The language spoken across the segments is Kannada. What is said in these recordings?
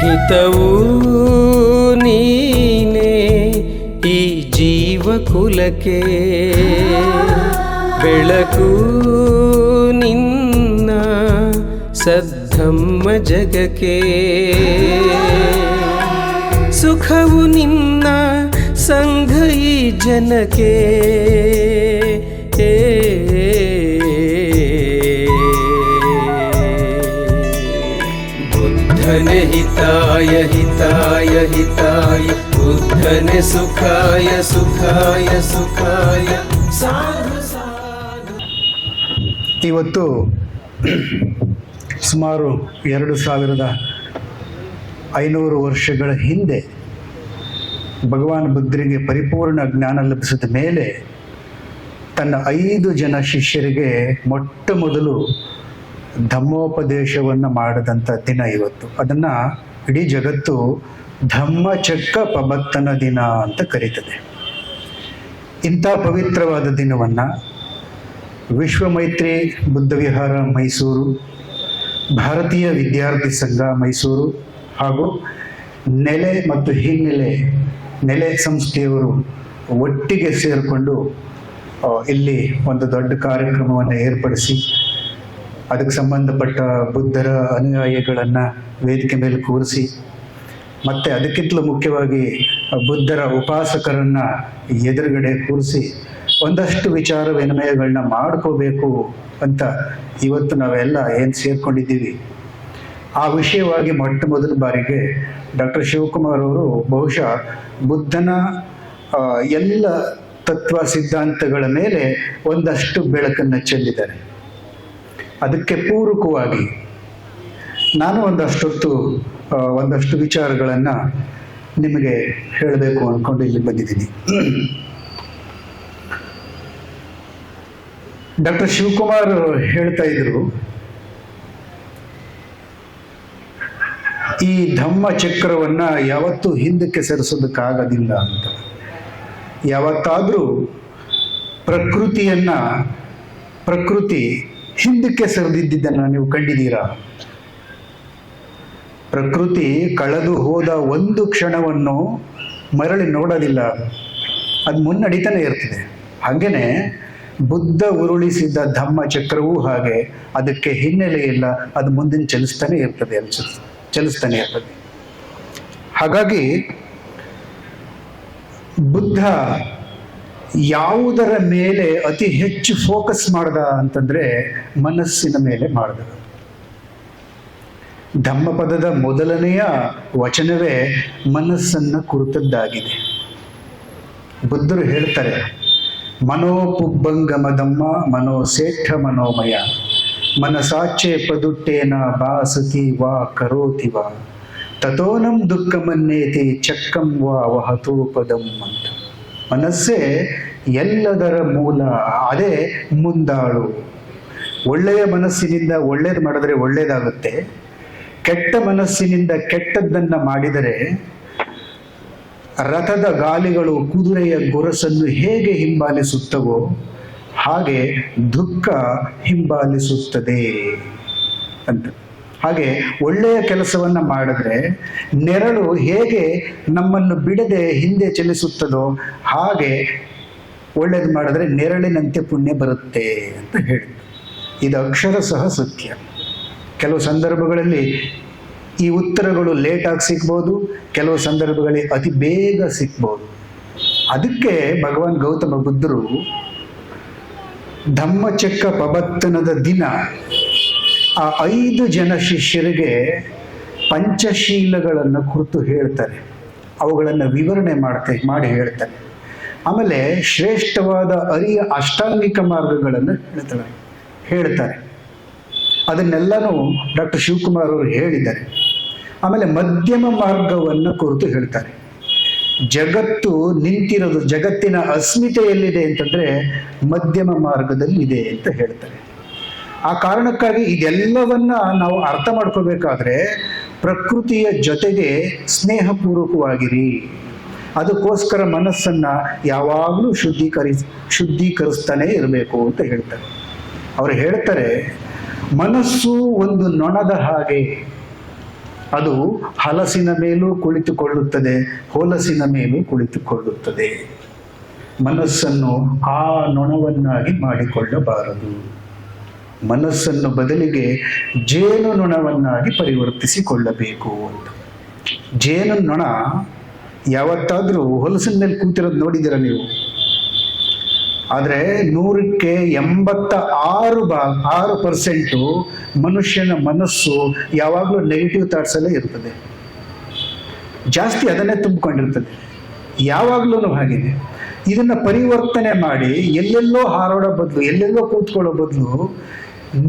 ಹಿತವೂ ನೀನೇ ಈ ಜೀವಕುಲಕ್ಕೆ, ಬೆಳಕು ನಿನ್ನ ಸದ್ಧಮ್ಮ ಜಗಕ್ಕೆ, ಸುಖವು ನಿನ್ನ ಸಂಘ ಈ ಜನಕ್ಕೆ. ಬುದ್ಧನೆ ಹಿತಾಯ ಹಿತಾಯ ಹಿತಾಯ, ಬುದ್ಧನೆ ಸುಖಾಯ ಸುಖಾಯ ಸುಖಾಯ ಸಾಧು ಸಾಧು. ಇವತ್ತು ಸುಮಾರು 2500 ವರ್ಷಗಳ ಹಿಂದೆ ಭಗವಾನ್ ಬುದ್ಧರಿಗೆ ಪರಿಪೂರ್ಣ ಜ್ಞಾನ ಲಭಿಸಿದ ಮೇಲೆ ತನ್ನ 5 ಜನ ಶಿಷ್ಯರಿಗೆ ಮೊಟ್ಟ ಮೊದಲು ಧಮ್ಮೋಪದೇಶವನ್ನು ಮಾಡಿದಂಥ ದಿನ ಇವತ್ತು. ಅದನ್ನು ಇಡೀ ಜಗತ್ತು ಧಮ್ಮಚಕ್ರ ಪ್ರಬತ್ತನ ದಿನ ಅಂತ ಕರೀತದೆ. ಇಂಥ ಪವಿತ್ರವಾದ ದಿನವನ್ನು ವಿಶ್ವಮೈತ್ರಿ ಬುದ್ಧ ವಿಹಾರ ಮೈಸೂರು, ಭಾರತೀಯ ವಿದ್ಯಾರ್ಥಿ ಸಂಘ ಮೈಸೂರು ಹಾಗೂ ನೆಲೆ ಮತ್ತು ಹಿನ್ನೆಲೆ ನೆಲೆ ಸಂಸ್ಥೆಯವರು ಒಟ್ಟಿಗೆ ಸೇರಿಕೊಂಡು ಇಲ್ಲಿ ಒಂದು ದೊಡ್ಡ ಕಾರ್ಯಕ್ರಮವನ್ನು ಏರ್ಪಡಿಸಿ ಅದಕ್ಕೆ ಸಂಬಂಧಪಟ್ಟ ಬುದ್ಧರ ಅನುಯಾಯಿಗಳನ್ನು ವೇದಿಕೆ ಮೇಲೆ ಕೂರಿಸಿ, ಮತ್ತು ಅದಕ್ಕಿಂತಲೂ ಮುಖ್ಯವಾಗಿ ಬುದ್ಧರ ಉಪಾಸಕರನ್ನು ಎದುರುಗಡೆ ಕೂರಿಸಿ ಒಂದಷ್ಟು ವಿಚಾರ ವಿನಿಮಯಗಳನ್ನ ಮಾಡ್ಕೋಬೇಕು ಅಂತ ಇವತ್ತು ನಾವೆಲ್ಲ ಏನು ಸೇರ್ಕೊಂಡಿದ್ದೀವಿ. ಆ ವಿಷಯವಾಗಿ ಮೊಟ್ಟ ಮೊದಲ ಬಾರಿಗೆ ಡಾಕ್ಟರ್ ಶಿವಕುಮಾರ್ ಅವರು ಬಹುಶಃ ಬುದ್ಧನ ಎಲ್ಲ ತತ್ವ ಸಿದ್ಧಾಂತಗಳ ಮೇಲೆ ಒಂದಷ್ಟು ಬೆಳಕನ್ನು ಚೆಲ್ಲಿದ್ದಾರೆ. ಅದಕ್ಕೆ ಪೂರಕವಾಗಿ ನಾನು ಒಂದಷ್ಟು ವಿಚಾರಗಳನ್ನು ನಿಮಗೆ ಹೇಳಬೇಕು ಅಂದ್ಕೊಂಡು ಇಲ್ಲಿ ಬಂದಿದ್ದೀನಿ. ಡಾಕ್ಟರ್ ಶಿವಕುಮಾರ್ ಹೇಳ್ತಾ ಇದ್ರು, ಈ ಧಮ್ಮ ಚಕ್ರವನ್ನು ಯಾವತ್ತೂ ಹಿಂದಕ್ಕೆ ಸರಿಸೋದಕ್ಕಾಗೋದಿಲ್ಲ ಅಂತ. ಯಾವತ್ತಾದರೂ ಪ್ರಕೃತಿ ಹಿಂದಕ್ಕೆ ಸರಿದಿದ್ದನ್ನು ನೀವು ಕಂಡಿದ್ದೀರಾ? ಪ್ರಕೃತಿ ಕಳೆದು ಹೋದ ಒಂದು ಕ್ಷಣವನ್ನು ಮರಳಿ ನೋಡೋದಿಲ್ಲ, ಅದು ಮುನ್ನಡಿತಾನೆ ಇರ್ತದೆ. ಹಾಗೇನೆ ಬುದ್ಧ ಉರುಳಿಸಿದ ಧಮ್ಮ ಚಕ್ರವೂ ಹಾಗೆ, ಅದಕ್ಕೆ ಹಿನ್ನೆಲೆ ಇಲ್ಲ, ಅದು ಮುಂದಿನ ಚಲಿಸ್ತಾನೆ ಇರ್ತದೆ. ಹಾಗಾಗಿ ಬುದ್ಧ ಯಾವುದರ ಮೇಲೆ ಅತಿ ಹೆಚ್ಚು ಫೋಕಸ್ ಮಾಡ್ದ ಅಂತಂದ್ರೆ ಮನಸ್ಸಿನ ಮೇಲೆ ಮಾಡ್ದ. ಧಮ್ಮಪದದ ಮೊದಲನೆಯ ವಚನವೇ ಮನಸ್ಸನ್ನ ಕುರಿತದ್ದಾಗಿದೆ. ಬುದ್ಧರು ಹೇಳ್ತಾರೆ, ಮನೋಪುಬ್ಬಂಗಮ ಧಮ್ಮ ಮನೋಸೇಠ ಮನೋಮಯ ಮನಸಾಚೆ ಪದುಟ್ಟೇನ ಭಾಸತಿ ವಾ ಕರೋತಿ ವಾ ತಥೋನಂ ದುಃಖಮನ್ನೇತಿ ಚಕ್ಕಂ ವಾ ವಹತೋ ಪದಂ ಅಂತ. ಮನಸ್ಸೇ ಎಲ್ಲದರ ಮೂಲ, ಅದೇ ಮುಂದಾಳು. ಒಳ್ಳೆಯ ಮನಸ್ಸಿನಿಂದ ಒಳ್ಳೇದು ಮಾಡಿದ್ರೆ ಒಳ್ಳೇದಾಗುತ್ತೆ, ಕೆಟ್ಟ ಮನಸ್ಸಿನಿಂದ ಕೆಟ್ಟದ್ದನ್ನು ಮಾಡಿದರೆ ರಥದ ಗಾಲಿಗಳು ಕುದುರೆಯ ಗೊರಸನ್ನು ಹೇಗೆ ಹಿಂಬಾಲಿಸುತ್ತವೋ ಹಾಗೆ ದುಃಖ ಹಿಂಬಾಲಿಸುತ್ತದೆ ಅಂತ. ಹಾಗೆ ಒಳ್ಳೆಯ ಕೆಲಸವನ್ನ ಮಾಡಿದ್ರೆ ನೆರಳು ಹೇಗೆ ನಮ್ಮನ್ನು ಬಿಡದೆ ಹಿಂದೆ ಚಲಿಸುತ್ತದೋ ಹಾಗೆ ಒಳ್ಳೇದು ಮಾಡಿದ್ರೆ ನೆರಳಿನಂತೆ ಪುಣ್ಯ ಬರುತ್ತೆ ಅಂತ ಹೇಳಿದ್ರು. ಇದು ಅಕ್ಷರಶಃ ಸತ್ಯ. ಕೆಲವು ಸಂದರ್ಭಗಳಲ್ಲಿ ಈ ಉತ್ತರಗಳು ಲೇಟಾಗಿ ಸಿಗ್ಬೋದು, ಕೆಲವು ಸಂದರ್ಭಗಳಲ್ಲಿ ಅತಿ ಬೇಗ ಸಿಗ್ಬೋದು. ಅದಕ್ಕೆ ಭಗವಾನ್ ಗೌತಮ ಬುದ್ಧರು ಧಮ್ಮಚಕ್ರ ಪ್ರಬತ್ತನದ ದಿನ ಆ 5 ಜನ ಶಿಷ್ಯರಿಗೆ ಪಂಚಶೀಲಗಳನ್ನು ಕುರಿತು ಹೇಳ್ತಾರೆ, ಅವುಗಳನ್ನು ವಿವರಣೆ ಮಾಡಿ ಹೇಳ್ತಾರೆ. ಆಮೇಲೆ ಶ್ರೇಷ್ಠವಾದ ಅರಿಯ ಅಷ್ಟಾಂಗಿಕ ಮಾರ್ಗಗಳನ್ನು ಹೇಳ್ತಾರೆ. ಅದನ್ನೆಲ್ಲನೂ ಡಾಕ್ಟರ್ ಶಿವಕುಮಾರ್ ಅವರು ಹೇಳಿದ್ದಾರೆ. ಆಮೇಲೆ ಮಧ್ಯಮ ಮಾರ್ಗವನ್ನು ಕುರಿತು ಹೇಳ್ತಾರೆ. ಜಗತ್ತು ನಿಂತಿರೋದು, ಜಗತ್ತಿನ ಅಸ್ಮಿತೆ ಎಲ್ಲಿದೆ ಅಂತಂದ್ರೆ ಮಧ್ಯಮ ಮಾರ್ಗದಲ್ಲಿ ಇದೆ ಅಂತ ಹೇಳ್ತಾರೆ. ಆ ಕಾರಣಕ್ಕಾಗಿ ಇದೆಲ್ಲವನ್ನ ನಾವು ಅರ್ಥ ಮಾಡ್ಕೋಬೇಕಾದ್ರೆ ಪ್ರಕೃತಿಯ ಜೊತೆಗೆ ಸ್ನೇಹಪೂರ್ವಕವಾಗಿರಿ. ಅದಕ್ಕೋಸ್ಕರ ಮನಸ್ಸನ್ನ ಯಾವಾಗಲೂ ಶುದ್ಧೀಕರಿಸ್ತಾನೆ ಇರಬೇಕು ಅಂತ ಹೇಳ್ತಾರೆ. ಅವರು ಹೇಳ್ತಾರೆ, ಮನಸ್ಸು ಒಂದು ನೊಣದ ಹಾಗೆ, ಅದು ಹಲಸಿನ ಮೇಲೂ ಕುಳಿತುಕೊಳ್ಳುತ್ತದೆ, ಹೊಲಸಿನ ಮೇಲೂ ಕುಳಿತುಕೊಳ್ಳುತ್ತದೆ. ಮನಸ್ಸನ್ನು ಆ ನೊಣವನ್ನಾಗಿ ಮಾಡಿಕೊಳ್ಳಬಾರದು. ಮನಸ್ಸನ್ನು ಬದಲಿಗೆ ಜೇನು ನೊಣವನ್ನಾಗಿ ಪರಿವರ್ತಿಸಿಕೊಳ್ಳಬೇಕು ಅಂತ. ಜೇನು ನೊಣ ಯಾವತ್ತಾದ್ರೂ ಹೊಲಸಿನ ಮೇಲೆ ಕೂತಿರೋದು ನೋಡಿದ್ದೀರ ನೀವು? ಆದರೆ 100ಕ್ಕೆ 86% ಮನುಷ್ಯನ ಮನಸ್ಸು ಯಾವಾಗಲೂ ನೆಗೆಟಿವ್ ಥಾಟ್ಸ್ ಅಲ್ಲೇ ಇರ್ತದೆ, ಜಾಸ್ತಿ ಅದನ್ನೇ ತುಂಬಿಕೊಂಡಿರ್ತದೆ ಯಾವಾಗ್ಲೂ ಹಾಗೇನೆ. ಇದನ್ನ ಪರಿವರ್ತನೆ ಮಾಡಿ ಎಲ್ಲೆಲ್ಲೋ ಹಾರಾಡೋ ಬದಲು, ಎಲ್ಲೆಲ್ಲೋ ಕೂತ್ಕೊಳ್ಳೋ ಬದಲು,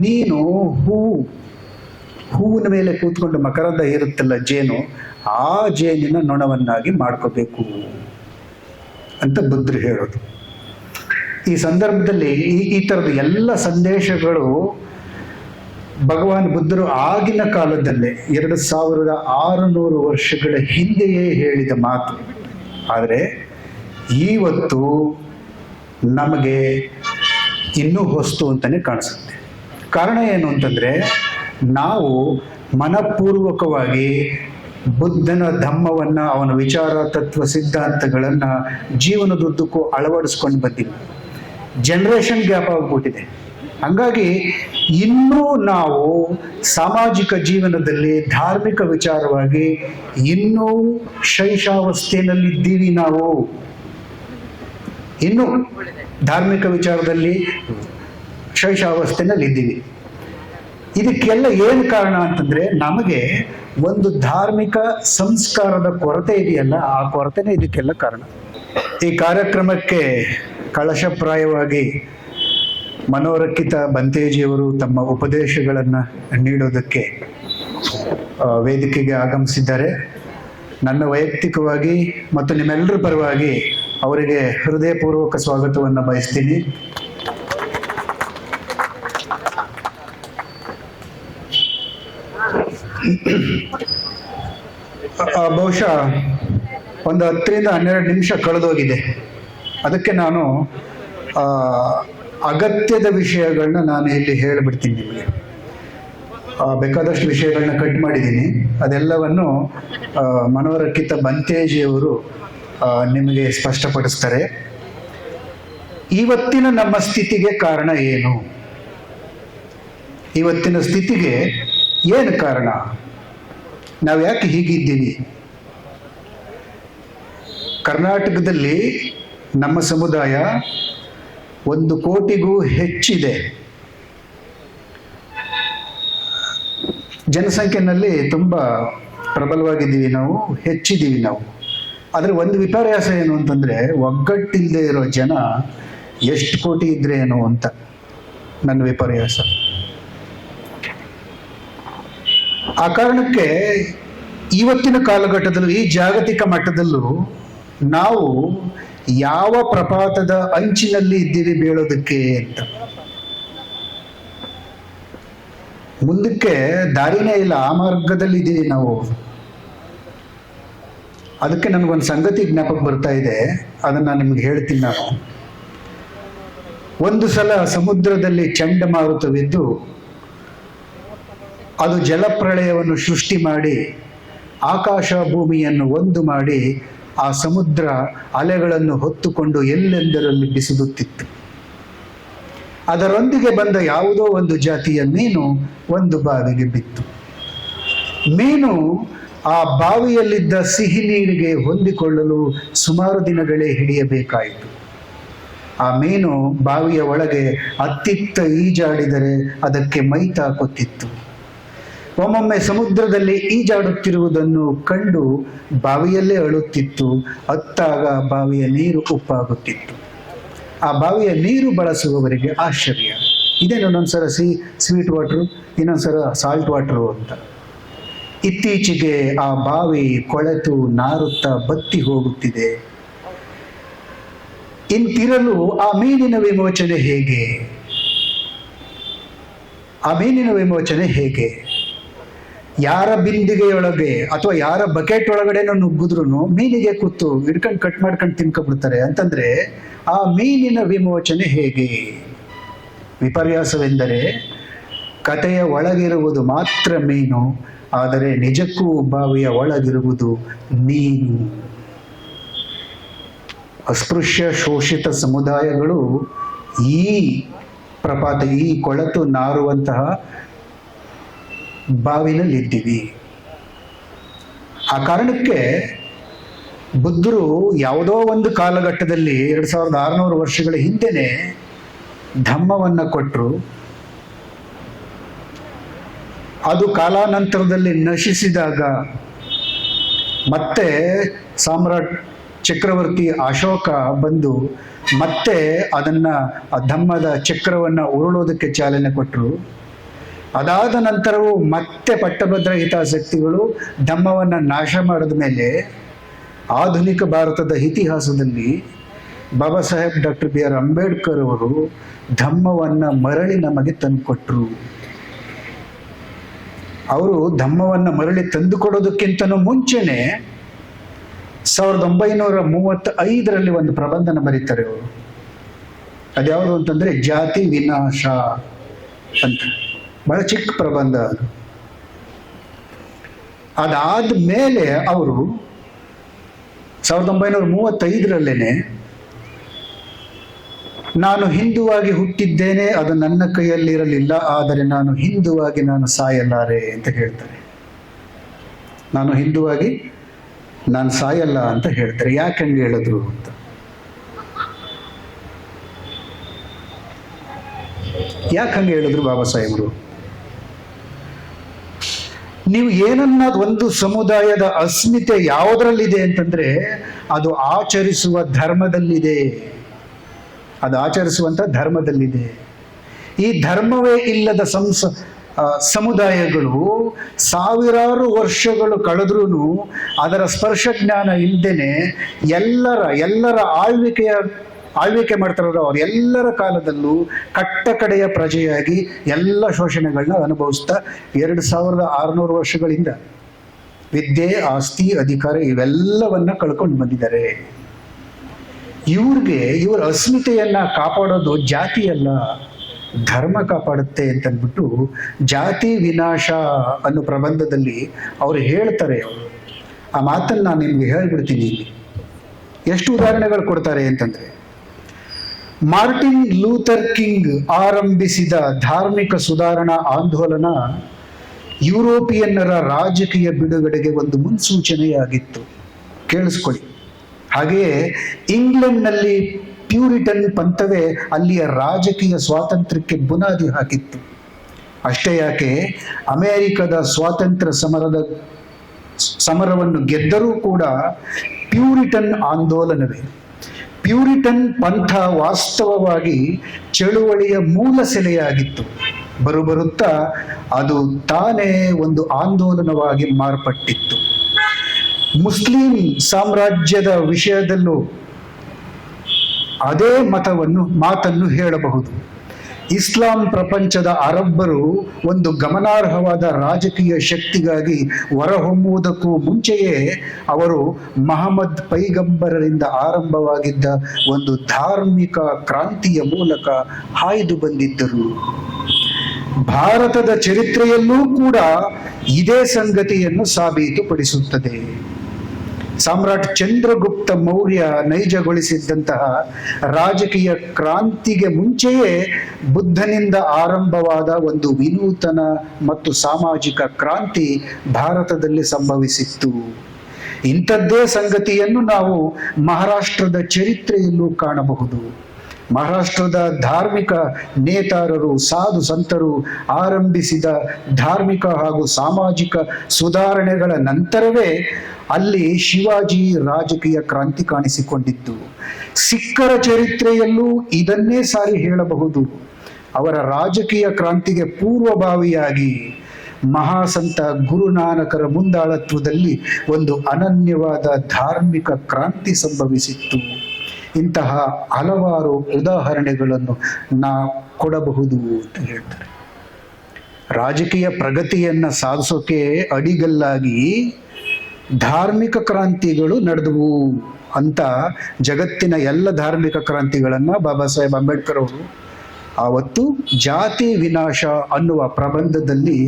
ನೀನು ಹೂವಿನ ಮೇಲೆ ಕೂತ್ಕೊಂಡು ಮಕರಂದ ಇರುತ್ತಲ್ಲ ಜೇನು, ಆ ಜೇನಿನ ನೊಣವನ್ನಾಗಿ ಮಾಡ್ಕೋಬೇಕು ಅಂತ ಬುದ್ಧರು ಹೇಳೋದು. ಈ ಸಂದರ್ಭದಲ್ಲಿ ಈ ಥರದ ಎಲ್ಲ ಸಂದೇಶಗಳು ಭಗವಾನ್ ಬುದ್ಧರು ಆಗಿನ ಕಾಲದಲ್ಲೇ 2600 ವರ್ಷಗಳ ಹಿಂದೆಯೇ ಹೇಳಿದ ಮಾತು. ಆದರೆ ಇವತ್ತು ನಮಗೆ ಇನ್ನೂ ಹೊಸ್ತು ಅಂತಾನೆ ಕಾಣಿಸುತ್ತೆ. ಕಾರಣ ಏನು ಅಂತಂದ್ರೆ, ನಾವು ಮನಪೂರ್ವಕವಾಗಿ ಬುದ್ಧನ ಧಮ್ಮವನ್ನ, ಅವನ ವಿಚಾರ ತತ್ವ ಸಿದ್ಧಾಂತಗಳನ್ನ ಜೀವನದುದ್ದಕ್ಕೂ ಅಳವಡಿಸ್ಕೊಂಡು ಬಂದಿಲ್ಲ. ಜನರೇಷನ್ ಗ್ಯಾಪ್ ಆಗ್ಬಿಟ್ಟಿದೆ. ಹಂಗಾಗಿ ಇನ್ನೂ ನಾವು ಸಾಮಾಜಿಕ ಜೀವನದಲ್ಲಿ ಧಾರ್ಮಿಕ ವಿಚಾರವಾಗಿ ಇನ್ನೂ ಶೈಶಾವಸ್ಥೆಯಲ್ಲಿದ್ದೀವಿ. ನಾವು ಇನ್ನೂ ಧಾರ್ಮಿಕ ವಿಚಾರದಲ್ಲಿ ಶೈಶಾವಸ್ಥೆಯಲ್ಲಿ ಇದ್ದೀವಿ. ಇದಕ್ಕೆಲ್ಲ ಏನು ಕಾರಣ ಅಂತಂದ್ರೆ, ನಮಗೆ ಒಂದು ಧಾರ್ಮಿಕ ಸಂಸ್ಕಾರದ ಕೊರತೆ ಇದೆಯಲ್ಲ, ಆ ಕೊರತೆನೇ ಇದಕ್ಕೆಲ್ಲ ಕಾರಣ. ಈ ಕಾರ್ಯಕ್ರಮಕ್ಕೆ ಕಳಶಪ್ರಾಯವಾಗಿ ಮನೋರಕ್ಕಿತ ಬಂತೇಜಿಯವರು ತಮ್ಮ ಉಪದೇಶಗಳನ್ನು ನೀಡೋದಕ್ಕೆ ವೇದಿಕೆಗೆ ಆಗಮಿಸಿದ್ದಾರೆ. ನನ್ನ ವೈಯಕ್ತಿಕವಾಗಿ ಮತ್ತು ನಿಮ್ಮೆಲ್ಲರ ಪರವಾಗಿ ಅವರಿಗೆ ಹೃದಯಪೂರ್ವಕ ಸ್ವಾಗತವನ್ನು ಬಯಸ್ತೀನಿ. ಬಹುಶಃ ಒಂದು 10ರಿಂದ 12 ನಿಮಿಷ ಕಳೆದೋಗಿದೆ. ಅದಕ್ಕೆ ನಾನು ಅಗತ್ಯದ ವಿಷಯಗಳನ್ನ ನಾನು ಇಲ್ಲಿ ಹೇಳಿಬಿಡ್ತೀನಿ ನಿಮಗೆ. ಬೇಕಾದಷ್ಟು ವಿಷಯಗಳನ್ನ ಕಟ್ ಮಾಡಿದ್ದೀನಿ. ಅದೆಲ್ಲವನ್ನು ಮನೋರಕ್ಕಿತ ಬಂತೇಜಿಯವರು ನಿಮಗೆ ಸ್ಪಷ್ಟಪಡಿಸ್ತಾರೆ. ಇವತ್ತಿನ ನಮ್ಮ ಸ್ಥಿತಿಗೆ ಕಾರಣ ಏನು? ಇವತ್ತಿನ ಸ್ಥಿತಿಗೆ ಏನು ಕಾರಣ? ನಾವು ಯಾಕೆ ಹೀಗಿದ್ದೀವಿ? ಕರ್ನಾಟಕದಲ್ಲಿ ನಮ್ಮ ಸಮುದಾಯ 1 ಕೋಟಿಗೂ ಹೆಚ್ಚಿದೆ. ಜನಸಂಖ್ಯೆಯಲ್ಲಿ ತುಂಬ ಪ್ರಬಲವಾಗಿದ್ದೀವಿ, ನಾವು ಹೆಚ್ಚಿದ್ದೀವಿ ನಾವು. ಆದರೆ ಒಂದು ವಿಪರ್ಯಾಸ ಏನು ಅಂತಂದರೆ, ಒಗ್ಗಟ್ಟಿಲ್ಲದೆ ಇರೋ ಜನ ಎಷ್ಟು ಕೋಟಿ ಇದ್ರೆ ಏನು ಅಂತ ನನ್ನ ವಿಪರ್ಯಾಸ. ಆ ಕಾರಣಕ್ಕೆ ಇವತ್ತಿನ ಕಾಲಘಟ್ಟದಲ್ಲೂ, ಈ ಜಾಗತಿಕ ಮಟ್ಟದಲ್ಲೂ ನಾವು ಯಾವ ಪ್ರಪಾತದ ಅಂಚಿನಲ್ಲಿ ಇದ್ದೀವಿ ಬೀಳೋದಕ್ಕೆ ಅಂತ. ಮುಂದಕ್ಕೆ ದಾರಿನೇ ಇಲ್ಲ, ಆ ಮಾರ್ಗದಲ್ಲಿ ಇದ್ದೀವಿ ನಾವು. ಅದಕ್ಕೆ ನನಗೊಂದು ಸಂಗತಿ ಜ್ಞಾಪಕ ಬರ್ತಾ ಇದೆ, ಅದನ್ನ ನಿಮ್ಗೆ ಹೇಳ್ತೀನಿ ನಾನು. ಒಂದು ಸಲ ಸಮುದ್ರದಲ್ಲಿ ಚಂಡಮಾರುತವಿದ್ದು ಅದು ಜಲಪ್ರಳಯವನ್ನು ಸೃಷ್ಟಿ ಮಾಡಿ ಆಕಾಶ ಭೂಮಿಯನ್ನು ಒಂದು ಮಾಡಿ ಆ ಸಮುದ್ರ ಅಲೆಗಳನ್ನು ಹೊತ್ತುಕೊಂಡು ಎಲ್ಲೆಂದರಲ್ಲಿ ಬಿಸಿದುತ್ತಿತ್ತು. ಅದರೊಂದಿಗೆ ಬಂದ ಯಾವುದೋ ಒಂದು ಜಾತಿಯ ಮೀನು ಒಂದು ಬಾವಿಗೆ ಬಿತ್ತು. ಮೀನು ಆ ಬಾವಿಯಲ್ಲಿದ್ದ ಸಿಹಿ ನೀರಿಗೆ ಹೊಂದಿಕೊಳ್ಳಲು ಸುಮಾರು ದಿನಗಳೇ ಹಿಡಿಯಬೇಕಾಯಿತು. ಆ ಮೀನು ಬಾವಿಯ ಒಳಗೆ ಅತ್ತಿತ್ತ ಈಜಾಡಿದರೆ ಅದಕ್ಕೆ ಮೈ ತಾಕುತ್ತಿತ್ತು. ಒಮ್ಮೊಮ್ಮೆ ಸಮುದ್ರದಲ್ಲಿ ಈಜಾಡುತ್ತಿರುವುದನ್ನು ಕಂಡು ಬಾವಿಯಲ್ಲೇ ಅಳುತ್ತಿತ್ತು. ಅತ್ತಾಗ ಬಾವಿಯ ನೀರು ಉಪ್ಪಾಗುತ್ತಿತ್ತು. ಆ ಬಾವಿಯ ನೀರು ಬಳಸುವವರಿಗೆ ಆಶ್ಚರ್ಯ, ಇದೇನು ಒಂದೊಂದ್ಸರ ಸ್ವೀಟ್ ವಾಟ್ರು, ಇನ್ನೊಂದ್ಸರ ಸಾಲ್ಟ್ ವಾಟ್ರು ಅಂತ. ಇತ್ತೀಚೆಗೆ ಆ ಬಾವಿ ಕೊಳೆತು ನಾರುತ್ತಾ ಬತ್ತಿ ಹೋಗುತ್ತಿದೆ. ಇಂತಿರಲು ಆ ಮೀನಿನ ವಿಮೋಚನೆ ಹೇಗೆ? ಆ ಮೀನಿನ ವಿಮೋಚನೆ ಹೇಗೆ? ಯಾರ ಬಿಂದಿಗೆಯೊಳಗೆ ಅಥವಾ ಯಾರ ಬಕೆಟ್ ಒಳಗಡೆ ನುಗ್ಗಿದ್ರು ಮೀನಿಗೆ ಕೂತು ಹಿಡ್ಕೊಂಡು ಕಟ್ ಮಾಡ್ಕೊಂಡು ತಿನ್ಕೊಬಿಡ್ತಾರೆ ಅಂತಂದ್ರೆ, ಆ ಮೀನಿನ ವಿಮೋಚನೆ ಹೇಗೆ? ವಿಪರ್ಯಾಸವೆಂದರೆ, ಕಥೆಯ ಒಳಗಿರುವುದು ಮಾತ್ರ ಮೀನು, ಆದರೆ ನಿಜಕ್ಕೂ ಬಾವಿಯ ಒಳಗಿರುವುದು ನೀನು. ಅಸ್ಪೃಶ್ಯ ಶೋಷಿತ ಸಮುದಾಯಗಳು ಈ ಪ್ರಪಾತ, ಈ ಕೊಳತು ನಾರುವಂತಹ ಬಾವಿನಲ್ಲಿದ್ದೀವಿ. ಆ ಕಾರಣಕ್ಕೆ ಬುದ್ಧರು ಯಾವುದೋ ಒಂದು ಕಾಲಘಟ್ಟದಲ್ಲಿ 2600 ವರ್ಷಗಳ ಹಿಂದೆನೆ ಧಮ್ಮವನ್ನು ಕೊಟ್ಟರು. ಅದು ಕಾಲಾನಂತರದಲ್ಲಿ ನಶಿಸಿದಾಗ ಮತ್ತೆ ಸಾಮ್ರಾಟ್ ಚಕ್ರವರ್ತಿ ಅಶೋಕ ಬಂದು ಮತ್ತೆ ಆ ಧಮ್ಮದ ಚಕ್ರವನ್ನು ಉರುಳೋದಕ್ಕೆ ಚಾಲನೆ ಕೊಟ್ಟರು. ಅದಾದ ನಂತರವೂ ಮತ್ತೆ ಪಟ್ಟಭದ್ರ ಹಿತಾಸಕ್ತಿಗಳು ಧಮ್ಮವನ್ನು ನಾಶ ಮಾಡಿದ ಮೇಲೆ ಆಧುನಿಕ ಭಾರತದ ಇತಿಹಾಸದಲ್ಲಿ ಬಾಬಾ ಸಾಹೇಬ್ ಡಾಕ್ಟರ್ BR ಅಂಬೇಡ್ಕರ್ ಅವರು ಧಮ್ಮವನ್ನು ಮರಳಿ ನಮಗೆ ತಂದುಕೊಟ್ರು. ಅವರು ಧಮ್ಮವನ್ನು ಮರಳಿ ತಂದುಕೊಡೋದಕ್ಕಿಂತನೂ ಮುಂಚೆನೆ 1935ರಲ್ಲಿ ಒಂದು ಪ್ರಬಂಧನ ಬರೀತಾರೆ ಅವರು. ಅದ್ಯಾವುದು ಅಂತಂದ್ರೆ ಜಾತಿ ವಿನಾಶ ಅಂತ, ಬಹಳ ಚಿಕ್ಕ ಪ್ರಬಂಧ ಅದು. ಅದಾದ ಮೇಲೆ ಅವರು 1935ರಲ್ಲೇನೆ ನಾನು ಹಿಂದುವಾಗಿ ಹುಟ್ಟಿದ್ದೇನೆ, ಅದು ನನ್ನ ಕೈಯಲ್ಲಿರಲಿಲ್ಲ, ಆದರೆ ನಾನು ಹಿಂದುವಾಗಿ ನಾನು ಸಾಯಲಾರೆ ಅಂತ ಹೇಳ್ತಾರೆ. ನಾನು ಹಿಂದುವಾಗಿ ನಾನು ಸಾಯಲ್ಲ ಅಂತ ಹೇಳ್ತಾರೆ. ಯಾಕೆ ಹಂಗೆ ಹೇಳಿದ್ರು ಅಂತ. ಯಾಕೆ ಹಂಗೆ ಹೇಳಿದ್ರು ಬಾಬಾ ಸಾಹೇಬರು? ನೀವು ಏನನ್ನ ಒಂದು ಸಮುದಾಯದ ಅಸ್ಮಿತೆ ಯಾವುದರಲ್ಲಿದೆ ಅಂತಂದ್ರೆ ಅದು ಆಚರಿಸುವ ಧರ್ಮದಲ್ಲಿದೆ. ಅದು ಆಚರಿಸುವಂತ ಧರ್ಮದಲ್ಲಿದೆ. ಈ ಧರ್ಮವೇ ಇಲ್ಲದ ಸಮುದಾಯಗಳು ಸಾವಿರಾರು ವರ್ಷಗಳು ಕಳೆದ್ರೂ ಅದರ ಸ್ಪರ್ಶ ಜ್ಞಾನ ಇಲ್ಲದೇನೆ ಎಲ್ಲರ ಆಳ್ವಿಕೆ ಮಾಡ್ತಾರೋ ಅವ್ರು ಎಲ್ಲರ ಕಾಲದಲ್ಲೂ ಕಡೆಯ ಪ್ರಜೆಯಾಗಿ ಎಲ್ಲ ಶೋಷಣೆಗಳನ್ನ ಅನುಭವಿಸ್ತಾ 2600 ವರ್ಷಗಳಿಂದ ವಿದ್ಯೆ, ಆಸ್ತಿ, ಅಧಿಕಾರ ಇವೆಲ್ಲವನ್ನ ಕಳ್ಕೊಂಡು ಬಂದಿದ್ದಾರೆ. ಇವರ ಅಸ್ಮಿತೆಯನ್ನ ಕಾಪಾಡೋದು ಜಾತಿಯಲ್ಲ, ಧರ್ಮ ಕಾಪಾಡುತ್ತೆ ಅಂತಂದ್ಬಿಟ್ಟು ಜಾತಿ ವಿನಾಶ ಅನ್ನೋ ಪ್ರಬಂಧದಲ್ಲಿ ಅವರು ಹೇಳ್ತಾರೆ. ಆ ಮಾತನ್ನು ನಾನು ನಿಮ್ಗೆ ಹೇಳ್ಬಿಡ್ತೀನಿ. ಇಲ್ಲಿ ಎಷ್ಟು ಉದಾಹರಣೆಗಳು ಕೊಡ್ತಾರೆ ಅಂತಂದ್ರೆ, ಮಾರ್ಟಿನ್ ಲೂಥರ್ ಕಿಂಗ್ ಆರಂಭಿಸಿದ ಧಾರ್ಮಿಕ ಸುಧಾರಣಾ ಆಂದೋಲನ ಯುರೋಪಿಯನ್ನರ ರಾಜಕೀಯ ಬಿಡುಗಡೆಗೆ ಒಂದು ಮುನ್ಸೂಚನೆಯಾಗಿತ್ತು. ಕೇಳಿಸ್ಕೊಳ್ಳಿ. ಹಾಗೆಯೇ ಇಂಗ್ಲೆಂಡ್ನಲ್ಲಿ ಪ್ಯೂರಿಟನ್ ಪಂಥವೇ ಅಲ್ಲಿಯ ರಾಜಕೀಯ ಸ್ವಾತಂತ್ರ್ಯಕ್ಕೆ ಬುನಾದಿ ಹಾಕಿತ್ತು. ಅಷ್ಟೇ ಯಾಕೆ, ಅಮೆರಿಕದ ಸ್ವಾತಂತ್ರ್ಯ ಸಮರವನ್ನು ಗೆದ್ದರೂ ಕೂಡ ಪ್ಯೂರಿಟನ್ ಆಂದೋಲನವೇ. ಪ್ಯೂರಿಟನ್ ಪಂಥ ವಾಸ್ತವವಾಗಿ ಚಳುವಳಿಯ ಮೂಲ ಸೆಲೆಯಾಗಿತ್ತು. ಬರುತ್ತಾ ಅದು ತಾನೇ ಒಂದು ಆಂದೋಲನವಾಗಿ ಮಾರ್ಪಟ್ಟಿತ್ತು. ಮುಸ್ಲಿಂ ಸಾಮ್ರಾಜ್ಯದ ವಿಷಯದಲ್ಲೂ ಅದೇ ಮಾತನ್ನು ಹೇಳಬಹುದು. ಇಸ್ಲಾಂ ಪ್ರಪಂಚದ ಅರಬ್ಬರು ಒಂದು ಗಮನಾರ್ಹವಾದ ರಾಜಕೀಯ ಶಕ್ತಿಗಾಗಿ ಹೊರಹೊಮ್ಮುವುದಕ್ಕೂ ಮುಂಚೆಯೇ ಅವರು ಮಹಮ್ಮದ್ ಪೈಗಂಬರರಿಂದ ಆರಂಭವಾಗಿದ್ದ ಒಂದು ಧಾರ್ಮಿಕ ಕ್ರಾಂತಿಯ ಮೂಲಕ ಹಾಯ್ದು ಬಂದಿದ್ದರು. ಭಾರತದ ಚರಿತ್ರೆಯಲ್ಲೂ ಕೂಡ ಇದೇ ಸಂಗತಿಯನ್ನು ಸಾಬೀತುಪಡಿಸುತ್ತದೆ. ಸಾಮ್ರಾಟ್ ಚಂದ್ರಗುಪ್ತ ಮೌರ್ಯ ನೈಜಗೊಳಿಸಿದ್ದಂತಹ ರಾಜಕೀಯ ಕ್ರಾಂತಿಗೆ ಮುಂಚೆಯೇ ಬುದ್ಧನಿಂದ ಆರಂಭವಾದ ಒಂದು ವಿನೂತನ ಮತ್ತು ಸಾಮಾಜಿಕ ಕ್ರಾಂತಿ ಭಾರತದಲ್ಲಿ ಸಂಭವಿಸಿತ್ತು. ಇಂಥದ್ದೇ ಸಂಗತಿಯನ್ನು ನಾವು ಮಹಾರಾಷ್ಟ್ರದ ಚರಿತ್ರೆಯಲ್ಲೂ ಕಾಣಬಹುದು. ಮಹಾರಾಷ್ಟ್ರದ ಧಾರ್ಮಿಕ ನೇತಾರರು, ಸಾಧು ಸಂತರು ಆರಂಭಿಸಿದ ಧಾರ್ಮಿಕ ಹಾಗೂ ಸಾಮಾಜಿಕ ಸುಧಾರಣೆಗಳ ನಂತರವೇ ಅಲ್ಲಿ ಶಿವಾಜಿ ರಾಜಕೀಯ ಕ್ರಾಂತಿ ಕಾಣಿಸಿಕೊಂಡಿದ್ದು. ಸಿಖ್ಖರ ಚರಿತ್ರೆಯಲ್ಲೂ ಇದನ್ನೇ ಸಾರಿ ಹೇಳಬಹುದು. ಅವರ ರಾಜಕೀಯ ಕ್ರಾಂತಿಗೆ ಪೂರ್ವಭಾವಿಯಾಗಿ ಮಹಾಸಂತ ಗುರುನಾನಕರ ಮುಂದಾಳತ್ವದಲ್ಲಿ ಒಂದು ಅನನ್ಯವಾದ ಧಾರ್ಮಿಕ ಕ್ರಾಂತಿ ಸಂಭವಿಸಿತ್ತು. ಇಂತಹ ಹಲವಾರು ಉದಾಹರಣೆಗಳನ್ನು ಕೊಡಬಹುದು ಅಂತ ಹೇಳ್ತಾರೆ. ರಾಜಕೀಯ ಪ್ರಗತಿಯನ್ನ ಸಾಧಿಸೋಕೆ ಅಡಿಗಲ್ಲಾಗಿ ಧಾರ್ಮಿಕ ಕ್ರಾಂತಿಗಳು ನಡೆದವು ಅಂತ ಜಗತ್ತಿನ ಎಲ್ಲ ಧಾರ್ಮಿಕ ಕ್ರಾಂತಿಗಳನ್ನ ಬಾಬಾ ಸಾಹೇಬ್ ಅಂಬೇಡ್ಕರ್ ಅವರು ಆವತ್ತು ಜಾತಿ ವಿನಾಶ ಅನ್ನುವ ಪ್ರಬಂಧದಲ್ಲಿ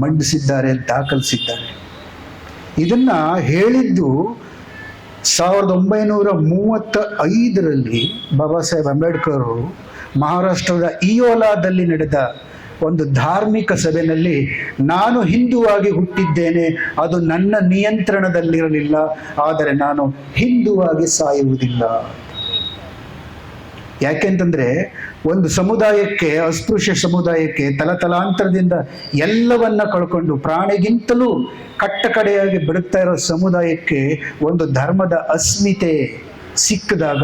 ಮಂಡಿಸಿದ್ದಾರೆ, ದಾಖಲಿಸಿದ್ದಾರೆ. ಇದನ್ನ ಹೇಳಿದ್ದು 1935ರಲ್ಲಿ ಬಾಬಾ ಸಾಹೇಬ್ ಅಂಬೇಡ್ಕರ್ ಅವರು ಮಹಾರಾಷ್ಟ್ರದ ಇಯೋಲಾದಲ್ಲಿ ನಡೆದ ಒಂದು ಧಾರ್ಮಿಕ ಸಭೆಯಲ್ಲಿ, ನಾನು ಹಿಂದುವಾಗಿ ಹುಟ್ಟಿದ್ದೇನೆ, ಅದು ನನ್ನ ನಿಯಂತ್ರಣದಲ್ಲಿರಲಿಲ್ಲ, ಆದರೆ ನಾನು ಹಿಂದುವಾಗಿ ಸಾಯುವುದಿಲ್ಲ. ಯಾಕೆಂತಂದ್ರೆ ಒಂದು ಸಮುದಾಯಕ್ಕೆ, ಅಸ್ಪೃಶ್ಯ ಸಮುದಾಯಕ್ಕೆ ತಲತಲಾಂತರದಿಂದ ಎಲ್ಲವನ್ನ ಕಳ್ಕೊಂಡು ಪ್ರಾಣಿಗಿಂತಲೂ ಕಟ್ಟಕಡೆಯಾಗಿ ಬದುಕ್ತಾ ಇರೋ ಸಮುದಾಯಕ್ಕೆ ಒಂದು ಧರ್ಮದ ಅಸ್ಮಿತೆ ಸಿಕ್ಕಿದಾಗ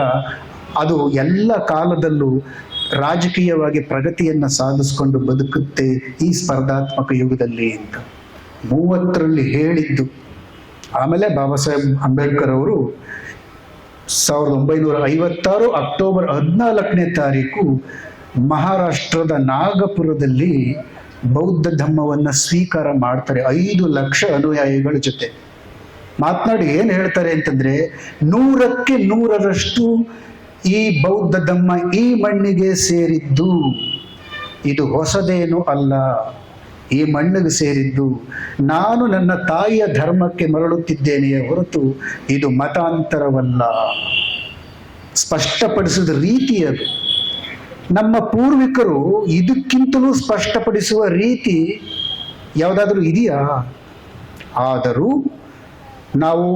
ಅದು ಎಲ್ಲ ಕಾಲದಲ್ಲೂ ರಾಜಕೀಯವಾಗಿ ಪ್ರಗತಿಯನ್ನು ಸಾಧಿಸ್ಕೊಂಡು ಬದುಕುತ್ತೆ ಈ ಸ್ಪರ್ಧಾತ್ಮಕ ಯುಗದಲ್ಲಿ ಅಂತ 30ರಲ್ಲಿ ಹೇಳಿದ್ದು. ಆಮೇಲೆ ಬಾಬಾ ಸಾಹೇಬ್ ಅಂಬೇಡ್ಕರ್ ಅವರು 1956 ಅಕ್ಟೋಬರ್ 14ನೇ ತಾರೀಕು ಮಹಾರಾಷ್ಟ್ರದ ನಾಗಪುರದಲ್ಲಿ ಬೌದ್ಧ ಧಮ್ಮವನ್ನು ಸ್ವೀಕಾರ ಮಾಡ್ತಾರೆ 5 ಲಕ್ಷ ಅನುಯಾಯಿಗಳ ಜೊತೆ. ಮಾತನಾಡಿ ಏನು ಹೇಳ್ತಾರೆ ಅಂತಂದ್ರೆ, 100ಕ್ಕೆ 100ರಷ್ಟು ಈ ಬೌದ್ಧ ಧಮ್ಮ ಈ ಮಣ್ಣಿಗೆ ಸೇರಿದ್ದು, ಇದು ಹೊಸದೇನು ಅಲ್ಲ, ಈ ಮಣ್ಣಿಗೆ ಸೇರಿದ್ದು. ನಾನು ನನ್ನ ತಾಯಿಯ ಧರ್ಮಕ್ಕೆ ಮರಳುತ್ತಿದ್ದೇನೆಯೇ ಹೊರತು ಇದು ಮತಾಂತರವಲ್ಲ. ಸ್ಪಷ್ಟಪಡಿಸಿದ ರೀತಿ ಅದು. ನಮ್ಮ ಪೂರ್ವಿಕರು ಇದಕ್ಕಿಂತಲೂ ಸ್ಪಷ್ಟಪಡಿಸುವ ರೀತಿ ಯಾವುದಾದ್ರೂ ಇದೆಯಾ? ಆದರೂ ನಾವು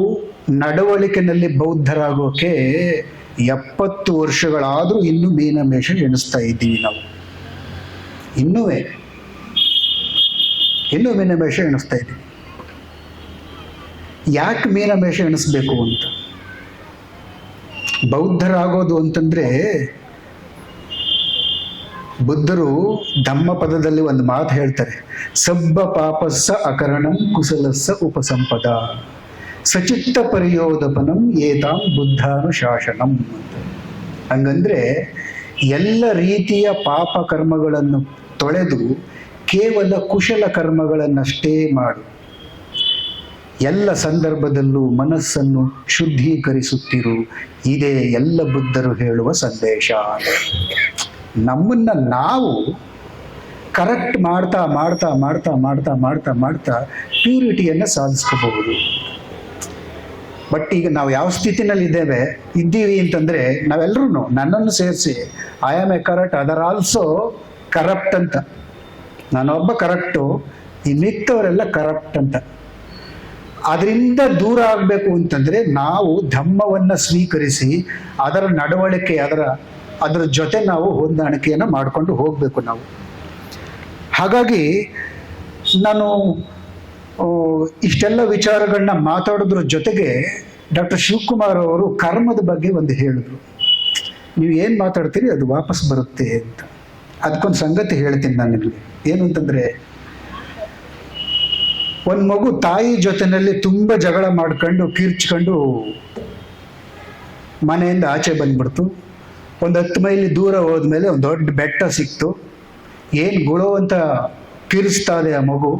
ನಡವಳಿಕೆಯಲ್ಲಿ ಬೌದ್ಧರಾಗೋಕೆ 70 ವರ್ಷಗಳಾದರೂ ಇನ್ನೂ ಮೀನಮೇಷ ಎಣಿಸ್ತಾ ಇದ್ದೀವಿ ನಾವು. ಇನ್ನೂ ಮೀನಮೇಷ ಎಣಿಸ್ತಾ ಇದ್ದೀವಿ. ಯಾಕೆ ಮೀನಮೇಷ ಎಣಿಸ್ಬೇಕು ಅಂತ? ಬೌದ್ಧರಾಗೋದು ಅಂತಂದ್ರೆ, ಬುದ್ಧರು ಧಮ್ಮ ಪದದಲ್ಲಿ ಒಂದು ಮಾತು ಹೇಳ್ತಾರೆ, ಸಬ್ಬ ಪಾಪಸ್ಸ ಅಕರಣಂ ಕುಶಲಸ್ಸ ಉಪಸಂಪದ ಸಚಿತ್ತ ಪರಿಯೋದಪನಂ ಏತಾಂ ಬುದ್ಧಾನುಶಾಸನಂ ಅಂತ. ಹಂಗಂದ್ರೆ ಎಲ್ಲ ರೀತಿಯ ಪಾಪ ಕರ್ಮಗಳನ್ನು ತೊಳೆದು ಕೇವಲ ಕುಶಲ ಕರ್ಮಗಳನ್ನಷ್ಟೇ ಮಾಡು, ಎಲ್ಲ ಸಂದರ್ಭದಲ್ಲೂ ಮನಸ್ಸನ್ನು ಶುದ್ಧೀಕರಿಸುತ್ತಿರು, ಇದೇ ಎಲ್ಲ ಬುದ್ಧರು ಹೇಳುವ ಸಂದೇಶ. ನಮ್ಮನ್ನ ನಾವು ಕರೆಕ್ಟ್ ಮಾಡ್ತಾ ಮಾಡ್ತಾ ಮಾಡ್ತಾ ಮಾಡ್ತಾ ಮಾಡ್ತಾ ಮಾಡ್ತಾ ಪ್ಯೂರಿಟಿಯನ್ನು ಸಾಧಿಸ್ಕೋಬಹುದು. ಬಟ್ ಈಗ ನಾವು ಯಾವ ಸ್ಥಿತಿನಲ್ಲಿ ಇದ್ದೀವಿ ಅಂತಂದ್ರೆ, ನಾವೆಲ್ಲರೂ ನನ್ನನ್ನು ಸೇರಿಸಿ I am A correct, other also corrupt ಅಂತ. ನಾನೊಬ್ಬ ಕರೆಕ್ಟು, ಈ ಮಿಕ್ಕವರೆಲ್ಲ ಕರಪ್ಟ್ ಅಂತ. ಅದರಿಂದ ದೂರ ಆಗಬೇಕು ಅಂತಂದ್ರೆ ನಾವು ಧಮ್ಮವನ್ನು ಸ್ವೀಕರಿಸಿ ಅದರ ನಡವಳಿಕೆ, ಅದರ ಜೊತೆ ನಾವು ಹೊಂದಾಣಿಕೆಯನ್ನು ಮಾಡಿಕೊಂಡು ಹೋಗಬೇಕು ನಾವು. ಹಾಗಾಗಿ ನಾನು ಇಷ್ಟೆಲ್ಲ ವಿಚಾರಗಳನ್ನ ಮಾತಾಡೋದ್ರ ಜೊತೆಗೆ ಡಾಕ್ಟರ್ ಶಿವಕುಮಾರ್ ಅವರು ಕರ್ಮದ ಬಗ್ಗೆ ಒಂದು ಹೇಳಿದ್ರು. ನೀವು ಏನು ಮಾತಾಡ್ತೀರಿ ಅದು ವಾಪಸ್ ಬರುತ್ತೆ ಅಂತ. ಅದಕ್ಕೊಂದು ಸಂಗತಿ ಹೇಳ್ತೀನಿ ನಾನು ನಿಮಗೆ. ಏನು ಅಂತಂದ್ರೆ, ಒಂದು ಮಗು ತಾಯಿ ಜೊತೆನಲ್ಲಿ ತುಂಬ ಜಗಳ ಮಾಡ್ಕೊಂಡು ಕಿರ್ಚ್ಕೊಂಡು ಮನೆಯಿಂದ ಆಚೆ ಬಂದ್ಬಿಡ್ತು. ಒಂದು 10 ಮೈಲಿ ದೂರ ಹೋದ್ಮೇಲೆ ಒಂದು ದೊಡ್ಡ ಬೆಟ್ಟ ಸಿಕ್ತು. ಏನು ಗುಳೋ ಅಂತ ಕಿರಿಸ್ತಾದೆ ಆ ಮಗು.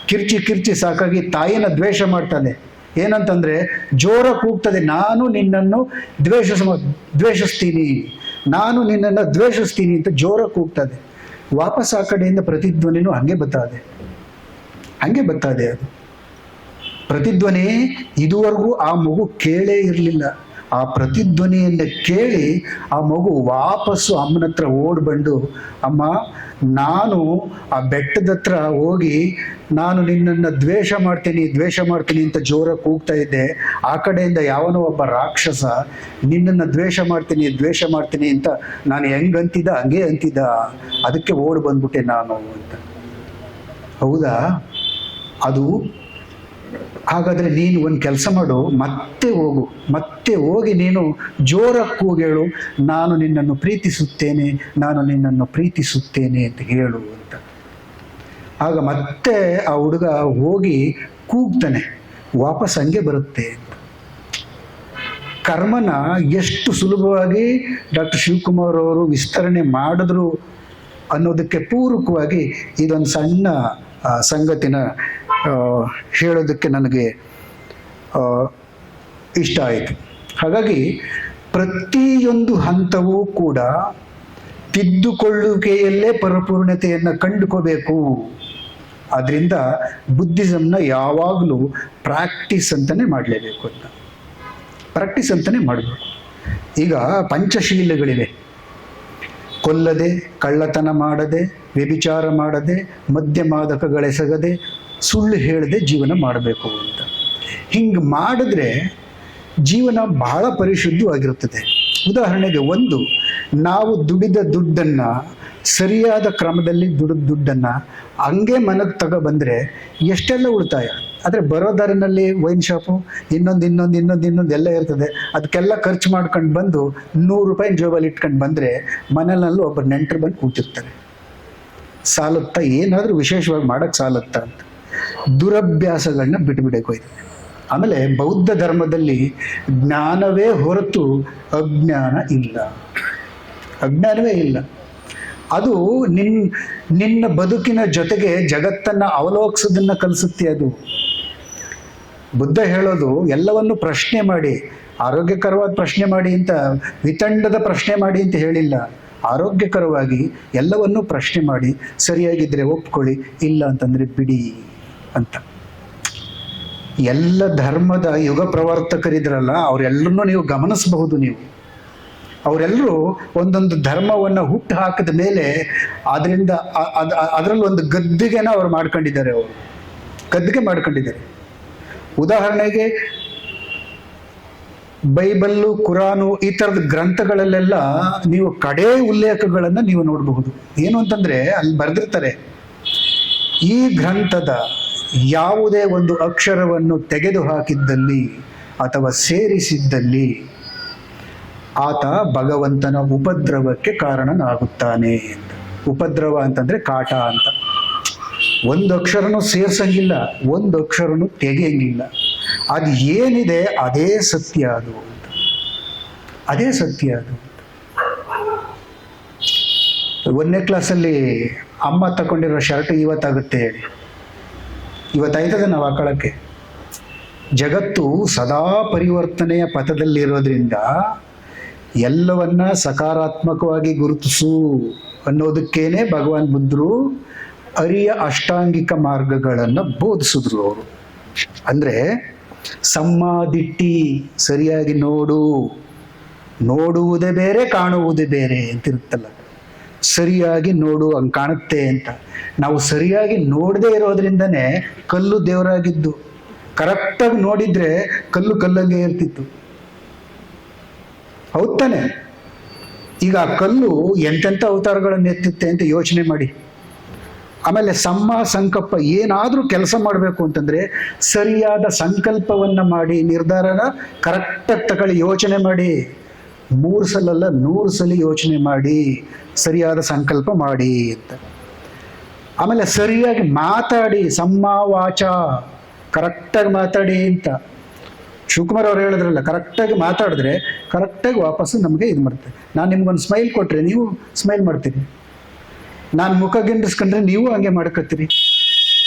ಕಿರ್ಚಿ ಕಿರ್ಚಿ ಸಾಕಾಗಿ ತಾಯಿನ ದ್ವೇಷ ಮಾಡ್ತಾನೆ. ಏನಂತಂದ್ರೆ ಜೋರ ಕೂಗ್ತದೆ, ನಾನು ನಿನ್ನನ್ನು ದ್ವೇಷಿಸ್ತೀನಿ, ನಾನು ನಿನ್ನನ್ನು ದ್ವೇಷಿಸ್ತೀನಿ ಅಂತ ಜೋರ ಕೂಗ್ತದೆ. ವಾಪಸ್ ಆ ಕಡೆಯಿಂದ ಪ್ರತಿಧ್ವನಿನೂ ಹಂಗೆ ಬರ್ತದೆ. ಅದು ಪ್ರತಿಧ್ವನಿ ಇದುವರೆಗೂ ಆ ಮಗು ಕೇಳೇ ಇರಲಿಲ್ಲ. ಆ ಪ್ರತಿಧ್ವನಿಯನ್ನು ಕೇಳಿ ಆ ಮಗು ವಾಪಸ್ಸು ಅಮ್ಮನ ಹತ್ರ ಓಡ್ಬಂದು, ಅಮ್ಮ ನಾನು ಆ ಬೆಟ್ಟದ ಹತ್ರ ಹೋಗಿ ನಾನು ನಿನ್ನನ್ನು ದ್ವೇಷ ಮಾಡ್ತೀನಿ ಅಂತ ಜೋರ ಕೂಗ್ತಾ ಇದ್ದೆ. ಆ ಕಡೆಯಿಂದ ಯಾವನೋ ಒಬ್ಬ ರಾಕ್ಷಸ ನಿನ್ನನ್ನು ದ್ವೇಷ ಮಾಡ್ತೀನಿ ಅಂತ ನಾನು ಹೆಂಗಂತಿದ್ದ ಹಂಗೆ ಅಂತಿದ್ದ, ಅದಕ್ಕೆ ಓಡ್ ಬಂದ್ಬಿಟ್ಟೆ ನಾನು ಅಂತ. ಹೌದಾ? ಅದು ಹಾಗಾದ್ರೆ ನೀನು ಒಂದು ಕೆಲಸ ಮಾಡು, ಮತ್ತೆ ಹೋಗಿ ನೀನು ಜೋರ ಕೂಗೇಳು, ನಾನು ನಿನ್ನನ್ನು ಪ್ರೀತಿಸುತ್ತೇನೆ ಅಂತ ಹೇಳು ಅಂತ. ಆಗ ಮತ್ತೆ ಆ ಹುಡುಗ ಹೋಗಿ ಕೂಗ್ತಾನೆ, ವಾಪಸ್ ಹಂಗೆ ಬರುತ್ತೆ ಅಂತ. ಕರ್ಮನ ಎಷ್ಟು ಸುಲಭವಾಗಿ ಡಾಕ್ಟರ್ ಶಿವಕುಮಾರ್ ಅವರು ವಿಸ್ತರಣೆ ಮಾಡಿದ್ರು ಅನ್ನೋದಕ್ಕೆ ಪೂರಕವಾಗಿ ಇದೊಂದು ಸಣ್ಣ ಸಂಗತಿನ ಹೇಳೋದಕ್ಕೆ ನನಗೆ ಇಷ್ಟ ಆಯಿತು. ಹಾಗಾಗಿ ಪ್ರತಿಯೊಂದು ಹಂತವೂ ಕೂಡ ತಿದ್ದುಕೊಳ್ಳುವಿಕೆಯಲ್ಲೇ ಪರಿಪೂರ್ಣತೆಯನ್ನು ಕಂಡುಕೋಬೇಕು. ಆದ್ರಿಂದ ಬುದ್ಧಿಸಮ್ನ ಯಾವಾಗಲೂ ಪ್ರಾಕ್ಟೀಸ್ ಅಂತಾನೆ ಮಾಡಲೇಬೇಕು, ಅಂತ ಪ್ರಾಕ್ಟೀಸ್ ಅಂತಾನೆ ಮಾಡಬೇಕು. ಈಗ ಪಂಚಶೀಲಗಳಿವೆ: ಕೊಲ್ಲದೆ, ಕಳ್ಳತನ ಮಾಡದೆ, ವ್ಯಭಿಚಾರ ಮಾಡದೆ, ಮದ್ಯ ಮಾದಕಗಳೆಸಗದೆ, ಸುಳ್ಳು ಹೇಳದೆ ಜೀವನ ಮಾಡಬೇಕು ಅಂತ. ಹಿಂಗೆ ಮಾಡಿದ್ರೆ ಜೀವನ ಬಹಳ ಪರಿಶುದ್ಧವಾಗಿರುತ್ತದೆ. ಉದಾಹರಣೆಗೆ, ನಾವು ದುಡಿದ ದುಡ್ಡನ್ನು, ಸರಿಯಾದ ಕ್ರಮದಲ್ಲಿ ದುಡಿದ ದುಡ್ಡನ್ನು ಹಂಗೆ ಮನೆಗೆ ತಗೊಬಂದರೆ ಎಷ್ಟೆಲ್ಲ ಉಳಿತಾಯ. ಆದರೆ ಬರೋ ದಾರಿನಲ್ಲಿ ವೈನ್ ಶಾಪು, ಇನ್ನೊಂದು ಎಲ್ಲ ಇರ್ತದೆ. ಅದಕ್ಕೆಲ್ಲ ಖರ್ಚು ಮಾಡ್ಕೊಂಡು ಬಂದು 100 ರೂಪಾಯಿ ಜೋಬಲ್ಲಿ ಇಟ್ಕೊಂಡು ಬಂದರೆ ಮನೆಯಲ್ಲೂ ಒಬ್ಬರು ನೆಂಟರು ಬಂದು ಕೂತಿರ್ತಾರೆ. ಸಾಲುತ್ತಾ? ಏನಾದರೂ ವಿಶೇಷವಾಗಿ ಮಾಡೋಕ್ಕೆ ಸಾಲುತ್ತಾ ಅಂತ ದುರಭ್ಯಾಸಗಳನ್ನ ಬಿಟ್ಟುಬಿಡಬೇಕು. ಆಮೇಲೆ ಬೌದ್ಧ ಧರ್ಮದಲ್ಲಿ ಜ್ಞಾನವೇ ಹೊರತು ಅಜ್ಞಾನ ಇಲ್ಲ, ಅಜ್ಞಾನವೇ ಇಲ್ಲ. ಅದು ನಿನ್ನ ಬದುಕಿನ ಜೊತೆಗೆ ಜಗತ್ತನ್ನು ಅವಲೋಕಿಸೋದನ್ನು ಕಲಿಸುತ್ತೆ. ಅದು ಬುದ್ಧ ಹೇಳೋದು ಎಲ್ಲವನ್ನು ಪ್ರಶ್ನೆ ಮಾಡಿ, ಆರೋಗ್ಯಕರವಾದ ಪ್ರಶ್ನೆ ಮಾಡಿ ಅಂತ, ವಿತಂಡದ ಪ್ರಶ್ನೆ ಮಾಡಿ ಅಂತ ಹೇಳಿಲ್ಲ. ಆರೋಗ್ಯಕರವಾಗಿ ಎಲ್ಲವನ್ನೂ ಪ್ರಶ್ನೆ ಮಾಡಿ, ಸರಿಯಾಗಿದ್ದರೆ ಒಪ್ಕೊಳ್ಳಿ, ಇಲ್ಲ ಅಂತಂದರೆ ಬಿಡಿ ಅಂತ. ಎಲ್ಲ ಧರ್ಮದ ಯುಗ ಪ್ರವರ್ತಕರಿದ್ರಲ್ಲ, ಅವರೆಲ್ಲರನ್ನೂ ನೀವು ಗಮನಿಸಬಹುದು. ಅವರೆಲ್ಲರೂ ಒಂದೊಂದು ಧರ್ಮವನ್ನು ಹುಟ್ಟು ಹಾಕಿದ ಮೇಲೆ ಅದರಲ್ಲಿ ಒಂದು ಗದ್ದಿಗೆನ ಅವ್ರು ಮಾಡ್ಕೊಂಡಿದ್ದಾರೆ. ಅವರು ಗದ್ದಿಗೆ ಮಾಡ್ಕೊಂಡಿದ್ದಾರೆ. ಉದಾಹರಣೆಗೆ ಬೈಬಲ್ಲು, ಕುರಾನು, ಈ ಥರದ ಗ್ರಂಥಗಳಲ್ಲೆಲ್ಲ ನೀವು ಕಡೇ ಉಲ್ಲೇಖಗಳನ್ನು ನೀವು ನೋಡಬಹುದು. ಏನು ಅಂತಂದ್ರೆ ಅಲ್ಲಿ ಬರೆದಿರ್ತಾರೆ, ಈ ಗ್ರಂಥದ ಯಾವುದೇ ಒಂದು ಅಕ್ಷರವನ್ನು ತೆಗೆದು ಹಾಕಿದ್ದಲ್ಲಿ ಅಥವಾ ಸೇರಿಸಿದ್ದಲ್ಲಿ ಆತ ಭಗವಂತನ ಉಪದ್ರವಕ್ಕೆ ಕಾರಣನಾಗುತ್ತಾನೆ ಅಂತ. ಉಪದ್ರವ ಅಂತಂದ್ರೆ ಕಾಟ ಅಂತ. ಒಂದು ಅಕ್ಷರನೂ ಸೇರ್ಸಂಗಿಲ್ಲ, ಒಂದು ಅಕ್ಷರನೂ ತೆಗೆಯಂಗಿಲ್ಲ. ಅದು ಏನಿದೆ ಅದೇ ಸತ್ಯ, ಅದು ಅಂತ. ಅದೇ ಸತ್ಯ ಅದು. 1ನೇ ಕ್ಲಾಸಲ್ಲಿ ಅಮ್ಮ ತಗೊಂಡಿರೋ ಶರ್ಟ್ ಇವತ್ತಾಗುತ್ತೆ ಹೇಳಿ, ಇವತ್ತಾಯ್ತದೆ ನಾವು ಹಾಕೊಳ್ಳೋಕ್ಕೆ. ಜಗತ್ತು ಸದಾ ಪರಿವರ್ತನೆಯ ಪಥದಲ್ಲಿರೋದ್ರಿಂದ ಎಲ್ಲವನ್ನ ಸಕಾರಾತ್ಮಕವಾಗಿ ಗುರುತಿಸು ಅನ್ನೋದಕ್ಕೇನೆ ಭಗವಾನ್ ಬುದ್ಧರು ಅರಿಯ ಅಷ್ಟಾಂಗಿಕ ಮಾರ್ಗಗಳನ್ನು ಬೋಧಿಸಿದ್ರು. ಅವರು ಅಂದರೆ ಸಮ್ಮಾದಿಟ್ಟಿ, ಸರಿಯಾಗಿ ನೋಡುವುದೇ ಬೇರೆ, ಕಾಣುವುದೇ ಬೇರೆ ಅಂತಿರುತ್ತಲ್ಲ. ಸರಿಯಾಗಿ ನೋಡು, ಹಂಗೆ ಕಾಣುತ್ತೆ ಅಂತ. ನಾವು ಸರಿಯಾಗಿ ನೋಡದೇ ಇರೋದ್ರಿಂದನೇ ಕಲ್ಲು ದೇವರಾಗಿದ್ದು. ಕರೆಕ್ಟಾಗಿ ನೋಡಿದ್ರೆ ಕಲ್ಲು ಕಲ್ಲಂಗೆ ಇರ್ತಿತ್ತು, ಹೌದ್ ತಾನೆ? ಈಗ ಆ ಕಲ್ಲು ಎಂತೆಂಥ ಅವತಾರಗಳನ್ನು ಎತ್ತುತ್ತೆ ಅಂತ ಯೋಚನೆ ಮಾಡಿ. ಆಮೇಲೆ ಸಂಕಲ್ಪ, ಏನಾದರೂ ಕೆಲಸ ಮಾಡಬೇಕು ಅಂತಂದ್ರೆ ಸರಿಯಾದ ಸಂಕಲ್ಪವನ್ನ ಮಾಡಿ, ನಿರ್ಧಾರನ ಕರೆಕ್ಟಾಗಿ ತಗೊಳ್ಳಿ, ಯೋಚನೆ ಮಾಡಿ. 3 ಸಲ 100 ಸಲ ಯೋಚನೆ ಮಾಡಿ ಸರಿಯಾದ ಸಂಕಲ್ಪ ಮಾಡಿ ಅಂತ. ಆಮೇಲೆ ಸರಿಯಾಗಿ ಮಾತಾಡಿ, ವಾಚ, ಕರೆಕ್ಟಾಗಿ ಮಾತಾಡಿ ಅಂತ. ಶಿವಕುಮಾರ್ ಅವ್ರು ಹೇಳಿದ್ರಲ್ಲ, ಕರೆಕ್ಟಾಗಿ ಮಾತಾಡಿದ್ರೆ ಕರೆಕ್ಟಾಗಿ ವಾಪಸ್ಸು ನಮಗೆ ಇದು ಮಾಡ್ತೇವೆ. ನಾನು ನಿಮ್ಗೊಂದು ಸ್ಮೈಲ್ ಕೊಟ್ಟರೆ ನೀವು ಸ್ಮೈಲ್ ಮಾಡ್ತೀರಿ, ನಾನು ಮುಖ ಗಿಂಡಿಸ್ಕೊಂಡ್ರೆ ನೀವು ಹಂಗೆ ಮಾಡ್ಕೊತೀರಿ.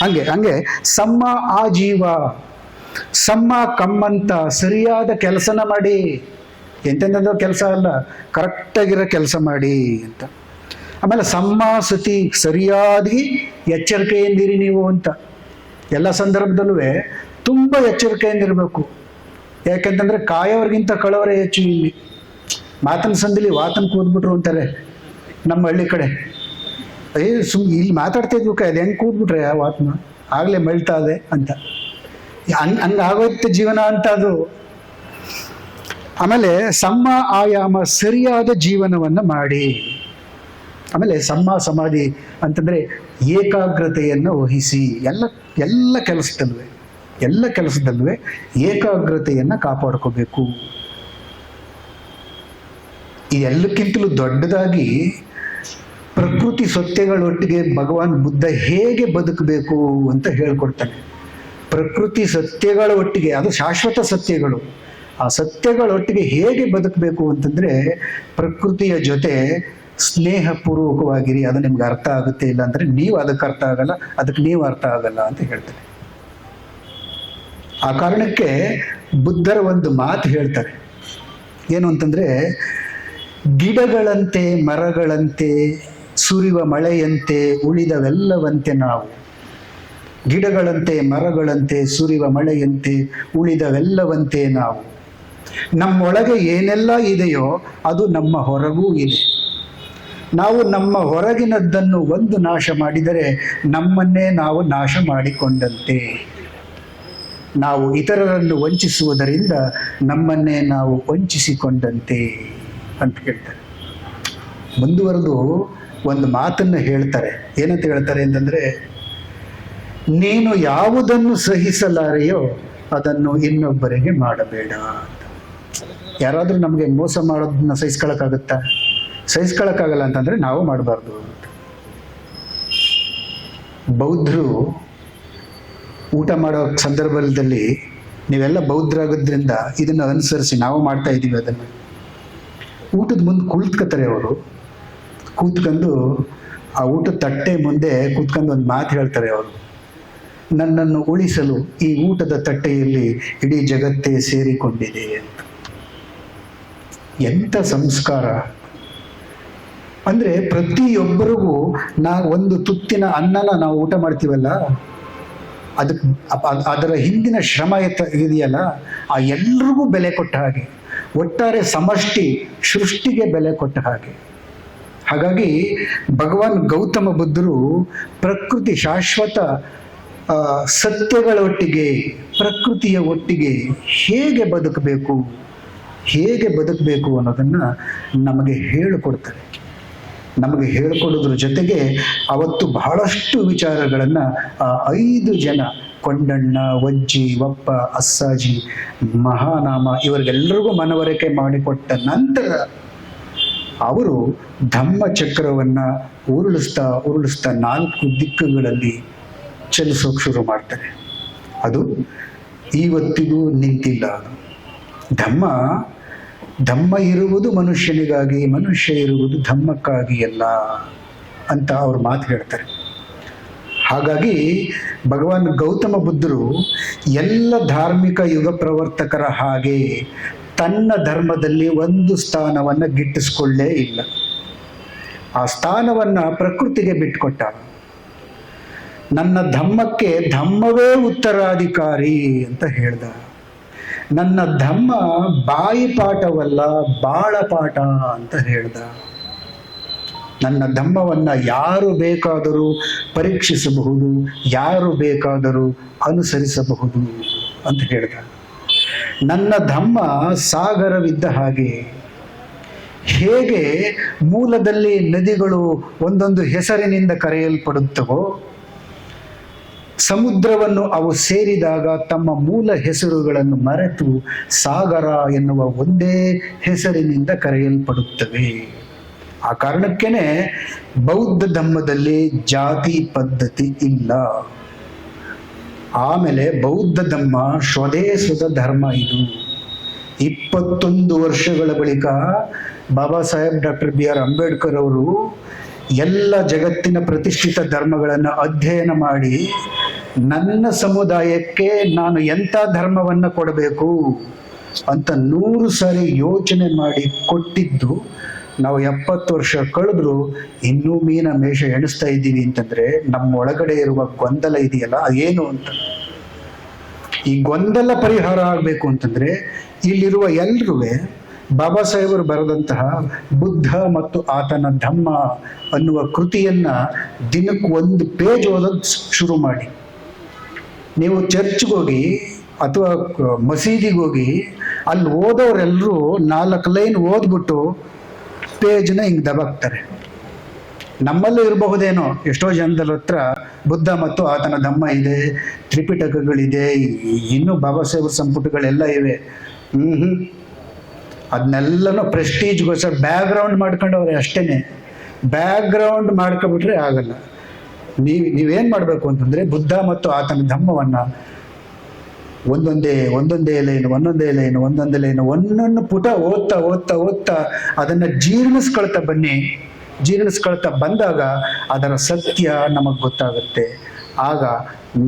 ಹಂಗೆ ಆಜೀವ, ಕಮ್ಮಂತ ಸರಿಯಾದ ಕೆಲಸನ ಮಾಡಿ. ಎಂತೆಂಥದ್ದು ಕೆಲಸ ಅಲ್ಲ, ಕರೆಕ್ಟಾಗಿರೋ ಕೆಲಸ ಮಾಡಿ ಅಂತ. ಆಮೇಲೆ ಸತಿ, ಸರಿಯಾಗಿ ಎಚ್ಚರಿಕೆಯಿಂದಿರಿ ನೀವು ಅಂತ. ಎಲ್ಲ ಸಂದರ್ಭದಲ್ಲೂ ತುಂಬ ಎಚ್ಚರಿಕೆಯಿಂದಿರಬೇಕು. ಯಾಕೆಂತಂದ್ರೆ ಕಾಯೋರ್ಗಿಂತ ಕಳವರೇ ಹೆಚ್ಚು. ಇಲ್ಲಿ ಮಾತನ ಸಂದಿಲಿ ವಾತನ ಕೂದ್ಬಿಟ್ರು ಅಂತಾರೆ ನಮ್ಮ ಹಳ್ಳಿ ಕಡೆ. ಇಲ್ಲಿ ಮಾತಾಡ್ತಾ ಇದ್ವು, ಅದು ಹೆಂಗೆ ಕೂದ್ಬಿಟ್ರೆ ಆ ವಾತನ ಆಗ್ಲೇ ಮಳ್ತಾ ಇದೆ ಅಂತ. ಹಂಗಾಗೋಯ್ತು ಜೀವನ ಅಂತ ಅದು. ಆಮೇಲೆ ಆಯಾಮ, ಸರಿಯಾದ ಜೀವನವನ್ನ ಮಾಡಿ. ಆಮೇಲೆ ಸಮಾಧಿ ಅಂತಂದ್ರೆ ಏಕಾಗ್ರತೆಯನ್ನು ವಹಿಸಿ. ಎಲ್ಲ ಕೆಲಸದಲ್ಲೂ ಏಕಾಗ್ರತೆಯನ್ನು ಕಾಪಾಡ್ಕೋಬೇಕು. ಇದೆಲ್ಲಕ್ಕಿಂತಲೂ ದೊಡ್ಡದಾಗಿ ಪ್ರಕೃತಿ ಸತ್ಯಗಳೊಟ್ಟಿಗೆ ಭಗವಾನ್ ಬುದ್ಧ ಹೇಗೆ ಬದುಕಬೇಕು ಅಂತ ಹೇಳ್ಕೊಡ್ತಾನೆ. ಪ್ರಕೃತಿ ಸತ್ಯಗಳ ಒಟ್ಟಿಗೆ, ಅದು ಶಾಶ್ವತ ಸತ್ಯಗಳು, ಆ ಸತ್ಯಗಳೊಟ್ಟಿಗೆ ಹೇಗೆ ಬದುಕಬೇಕು ಅಂತಂದ್ರೆ ಪ್ರಕೃತಿಯ ಜೊತೆ ಸ್ನೇಹಪೂರ್ವಕವಾಗಿರಿ. ಅದು ನಿಮ್ಗೆ ಅರ್ಥ ಆಗುತ್ತೆ, ಇಲ್ಲ ಅಂದ್ರೆ ನೀವು ಅದಕ್ಕೆ ಅರ್ಥ ಆಗಲ್ಲ, ಅದಕ್ಕೆ ನೀವು ಅರ್ಥ ಆಗಲ್ಲ ಅಂತ ಹೇಳ್ತಾರೆ. ಆ ಕಾರಣಕ್ಕೆ ಬುದ್ಧರ ಒಂದು ಮಾತು ಹೇಳ್ತಾರೆ. ಏನು ಅಂತಂದ್ರೆ, ಗಿಡಗಳಂತೆ ಮರಗಳಂತೆ ಸುರಿವ ಮಳೆಯಂತೆ ಉಳಿದವೆಲ್ಲವಂತೆ ನಾವು. ಗಿಡಗಳಂತೆ ಮರಗಳಂತೆ ಸುರಿವ ಮಳೆಯಂತೆ ಉಳಿದವೆಲ್ಲವಂತೆ ನಾವು. ನಮ್ಮೊಳಗೆ ಏನೆಲ್ಲ ಇದೆಯೋ ಅದು ನಮ್ಮ ಹೊರಗೂ ಇದೆ. ನಾವು ನಮ್ಮ ಹೊರಗಿನದ್ದನ್ನು ಒಂದು ನಾಶ ಮಾಡಿದರೆ ನಮ್ಮನ್ನೇ ನಾವು ನಾಶ ಮಾಡಿಕೊಂಡಂತೆ. ನಾವು ಇತರರನ್ನು ವಂಚಿಸುವುದರಿಂದ ನಮ್ಮನ್ನೇ ನಾವು ವಂಚಿಸಿಕೊಂಡಂತೆ ಅಂತ ಹೇಳ್ತಾರೆ. ಮುಂದುವರೆದು ಒಂದು ಮಾತನ್ನು ಹೇಳ್ತಾರೆ. ಏನಂತ ಹೇಳ್ತಾರೆ ಅಂತಂದರೆ, ನೀನು ಯಾವುದನ್ನು ಸಹಿಸಲಾರೆಯೋ ಅದನ್ನು ಇನ್ನೊಬ್ಬರಿಗೆ ಮಾಡಬೇಡ. ಯಾರಾದರೂ ನಮಗೆ ಮೋಸ ಮಾಡೋದನ್ನ ಸಹಿಸ್ಕೊಳಕ್ಕಾಗುತ್ತಾ? ಸಹಿಸ್ಕೊಳಕ್ಕಾಗಲ್ಲ ಅಂತಂದರೆ ನಾವು ಮಾಡಬಾರ್ದು. ಬೌದ್ಧರು ಊಟ ಮಾಡೋ ಸಂದರ್ಭದಲ್ಲಿ, ನೀವೆಲ್ಲ ಬೌದ್ಧರಾಗೋದ್ರಿಂದ ಇದನ್ನು ಅನುಸರಿಸಿ ನಾವು ಮಾಡ್ತಾ ಇದ್ದೀವಿ ಅದನ್ನು. ಊಟದ ಮುಂದೆ ಕುಳಿತ್ಕೋತಾರೆ ಅವರು. ಕೂತ್ಕೊಂಡು ಆ ಊಟದ ತಟ್ಟೆ ಮುಂದೆ ಕೂತ್ಕೊಂಡು ಒಂದು ಮಾತು ಹೇಳ್ತಾರೆ ಅವರು, ನನ್ನನ್ನು ಉಳಿಸಲು ಈ ಊಟದ ತಟ್ಟೆಯಲ್ಲಿ ಇಡೀ ಜಗತ್ತೇ ಸೇರಿಕೊಂಡಿದೆ ಅಂತ. ಎಂಥ ಸಂಸ್ಕಾರ ಅಂದರೆ, ಪ್ರತಿಯೊಬ್ಬರಿಗೂ ಒಂದು ತುತ್ತಿನ ಅನ್ನನ ನಾವು ಊಟ ಮಾಡ್ತೀವಲ್ಲ, ಅದರ ಹಿಂದಿನ ಶ್ರಮ ಇದೆಯಲ್ಲ, ಆ ಎಲ್ರಿಗೂ ಬೆಲೆ ಕೊಟ್ಟ ಹಾಗೆ, ಒಟ್ಟಾರೆ ಸಮಷ್ಟಿ ಸೃಷ್ಟಿಗೆ ಬೆಲೆ ಕೊಟ್ಟ ಹಾಗೆ. ಹಾಗಾಗಿ ಭಗವಾನ್ ಗೌತಮ ಬುದ್ಧರು ಪ್ರಕೃತಿ ಶಾಶ್ವತ ಸತ್ಯಗಳ ಒಟ್ಟಿಗೆ, ಪ್ರಕೃತಿಯ ಒಟ್ಟಿಗೆ ಹೇಗೆ ಬದುಕಬೇಕು ಅನ್ನೋದನ್ನು ನಮಗೆ ಹೇಳಿಕೊಡ್ತಾರೆ. ನಮಗೆ ಹೇಳಿಕೊಡೋದ್ರ ಜೊತೆಗೆ ಅವತ್ತು ಬಹಳಷ್ಟು ವಿಚಾರಗಳನ್ನು ಆ 5 ಜನ, ಕೊಂಡಣ್ಣ, ವಜ್ಜಿ, ಒಪ್ಪ, ಅಸ್ಸಾಜಿ, ಮಹಾನಾಮ, ಇವರಿಗೆಲ್ಲರಿಗೂ ಮನವರಿಕೆ ಮಾಡಿಕೊಟ್ಟ ನಂತರ ಅವರು ಧಮ್ಮಚಕ್ರವನ್ನು ಉರುಳಿಸ್ತಾ 4 ದಿಕ್ಕುಗಳಲ್ಲಿ ಚಲಿಸೋಕೆ ಶುರು ಮಾಡ್ತಾರೆ. ಅದು ಇವತ್ತಿಗೂ ನಿಂತಿಲ್ಲ. ಧಮ್ಮ ಇರುವುದು ಮನುಷ್ಯನಿಗಾಗಿ, ಮನುಷ್ಯ ಇರುವುದು ಧಮ್ಮಕ್ಕಾಗಿ ಅಲ್ಲ ಅಂತ ಅವ್ರು ಮಾತು ಹೇಳ್ತಾರೆ. ಹಾಗಾಗಿ ಭಗವಾನ್ ಗೌತಮ ಬುದ್ಧರು ಎಲ್ಲ ಧಾರ್ಮಿಕ ಯುಗ ಪ್ರವರ್ತಕರ ಹಾಗೆ ತನ್ನ ಧರ್ಮದಲ್ಲಿ ಒಂದು ಸ್ಥಾನವನ್ನು ಗಿಟ್ಟಿಸ್ಕೊಳ್ಳೇ ಇಲ್ಲ. ಆ ಸ್ಥಾನವನ್ನು ಪ್ರಕೃತಿಗೆ ಬಿಟ್ಟುಕೊಟ್ಟ. ನನ್ನ ಧಮ್ಮಕ್ಕೆ ಧಮ್ಮವೇ ಉತ್ತರಾಧಿಕಾರಿ ಅಂತ ಹೇಳ್ದ. ನನ್ನ ಧಮ್ಮ ಬಾಯಿ ಪಾಠವಲ್ಲ, ಬಾಳ ಪಾಠ ಅಂತ ಹೇಳ್ದ. ನನ್ನ ಧಮ್ಮವನ್ನು ಯಾರು ಬೇಕಾದರೂ ಪರೀಕ್ಷಿಸಬಹುದು, ಯಾರು ಬೇಕಾದರೂ ಅನುಸರಿಸಬಹುದು ಅಂತ ಹೇಳ್ದ. ನನ್ನ ಧಮ್ಮ ಸಾಗರವಿದ್ದ ಹಾಗೆ. ಹೇಗೆ ಮೂಲದಲ್ಲಿ ನದಿಗಳು ಒಂದೊಂದು ಹೆಸರಿನಿಂದ ಕರೆಯಲ್ಪಡುತ್ತವೋ, ಸಮುದ್ರವನ್ನು ಅವು ಸೇರಿದಾಗ ತಮ್ಮ ಮೂಲ ಹೆಸರುಗಳನ್ನು ಮರೆತು ಸಾಗರ ಎನ್ನುವ ಒಂದೇ ಹೆಸರಿನಿಂದ ಕರೆಯಲ್ಪಡುತ್ತವೆ. ಆ ಕಾರಣಕ್ಕೇನೆ ಬೌದ್ಧ ಧರ್ಮದಲ್ಲಿ ಜಾತಿ ಪದ್ಧತಿ ಇಲ್ಲ. ಆಮೇಲೆ ಬೌದ್ಧ ಧರ್ಮ ಸ್ವದೇಶದ ಧರ್ಮ. ಇದು 21 ವರ್ಷಗಳ ಬಳಿಕ ಬಾಬಾ ಸಾಹೇಬ್ ಡಾಕ್ಟರ್ BR ಅಂಬೇಡ್ಕರ್ ಅವರು ಎಲ್ಲ ಜಗತ್ತಿನ ಪ್ರತಿಷ್ಠಿತ ಧರ್ಮಗಳನ್ನು ಅಧ್ಯಯನ ಮಾಡಿ ನನ್ನ ಸಮುದಾಯಕ್ಕೆ ನಾನು ಎಂಥ ಧರ್ಮವನ್ನು ಕೊಡಬೇಕು ಅಂತ 100 ಸಾರಿ ಯೋಚನೆ ಮಾಡಿ ಕೊಟ್ಟಿದ್ದು. ನಾವು 70 ವರ್ಷ ಕಳೆದ್ರು ಇನ್ನೂ ಮೀನ ಮೇಷ ಎಣಿಸ್ತಾ ಇದ್ದೀವಿ ಅಂತಂದ್ರೆ ನಮ್ಮ ಒಳಗಡೆ ಇರುವ ಗೊಂದಲ ಇದೆಯಲ್ಲ, ಏನು ಅಂತ. ಈ ಗೊಂದಲ ಪರಿಹಾರ ಆಗಬೇಕು ಅಂತಂದ್ರೆ ಇಲ್ಲಿರುವ ಎಲ್ರೂ ಬಾಬಾ ಸಾಹೇಬರು ಬರೆದಂತಹ ಬುದ್ಧ ಮತ್ತು ಆತನ ಧಮ್ಮ ಅನ್ನುವ ಕೃತಿಯನ್ನ ದಿನಕ್ಕೆ 1 ಪೇಜ್ ಓದೋದು ಶುರು ಮಾಡಿ. ನೀವು ಚರ್ಚ್ಗೋಗಿ ಅಥವಾ ಮಸೀದಿಗೆ ಹೋಗಿ ಅಲ್ಲಿ ಓದೋರೆಲ್ಲರೂ 4 ಲೈನ್ ಓದ್ಬಿಟ್ಟು ಪೇಜ್ನ ಹಿಂಗೆ ದಬಾಕ್ತಾರೆ. ನಮ್ಮಲ್ಲೂ ಇರಬಹುದೇನೋ ಎಷ್ಟೋ ಜನದ ಹತ್ರ ಬುದ್ಧ ಮತ್ತು ಆತನ ಧಮ್ಮ ಇದೆ, ತ್ರಿಪಿಟಕಗಳಿದೆ, ಇನ್ನೂ ಬಾಬಾ ಸಾಹೇಬ್ ಸಂಪುಟಗಳೆಲ್ಲ ಇವೆ. ಅದನ್ನೆಲ್ಲನೂ ಪ್ರೆಸ್ಟೀಜ್ಗೋಸ್ಕರ ಬ್ಯಾಕ್ಗ್ರೌಂಡ್ ಮಾಡ್ಕೊಂಡವ್ರೆ ಅಷ್ಟೇನೆ. ಬ್ಯಾಕ್ಗ್ರೌಂಡ್ ಮಾಡ್ಕೊಬಿಟ್ರೆ ಆಗಲ್ಲ. ನೀವೇನು ಮಾಡಬೇಕು ಅಂತಂದರೆ ಬುದ್ಧ ಮತ್ತು ಆತನ ಧಮ್ಮವನ್ನು ಒಂದೊಂದೇ ಲೈನು ಒಂದೊಂದು ಪುಟ ಓದ್ತಾ ಅದನ್ನು ಜೀರ್ಣಿಸ್ಕೊಳ್ತಾ ಬನ್ನಿ. ಜೀರ್ಣಿಸ್ಕೊಳ್ತಾ ಬಂದಾಗ ಅದರ ಸತ್ಯ ನಮಗೆ ಗೊತ್ತಾಗುತ್ತೆ. ಆಗ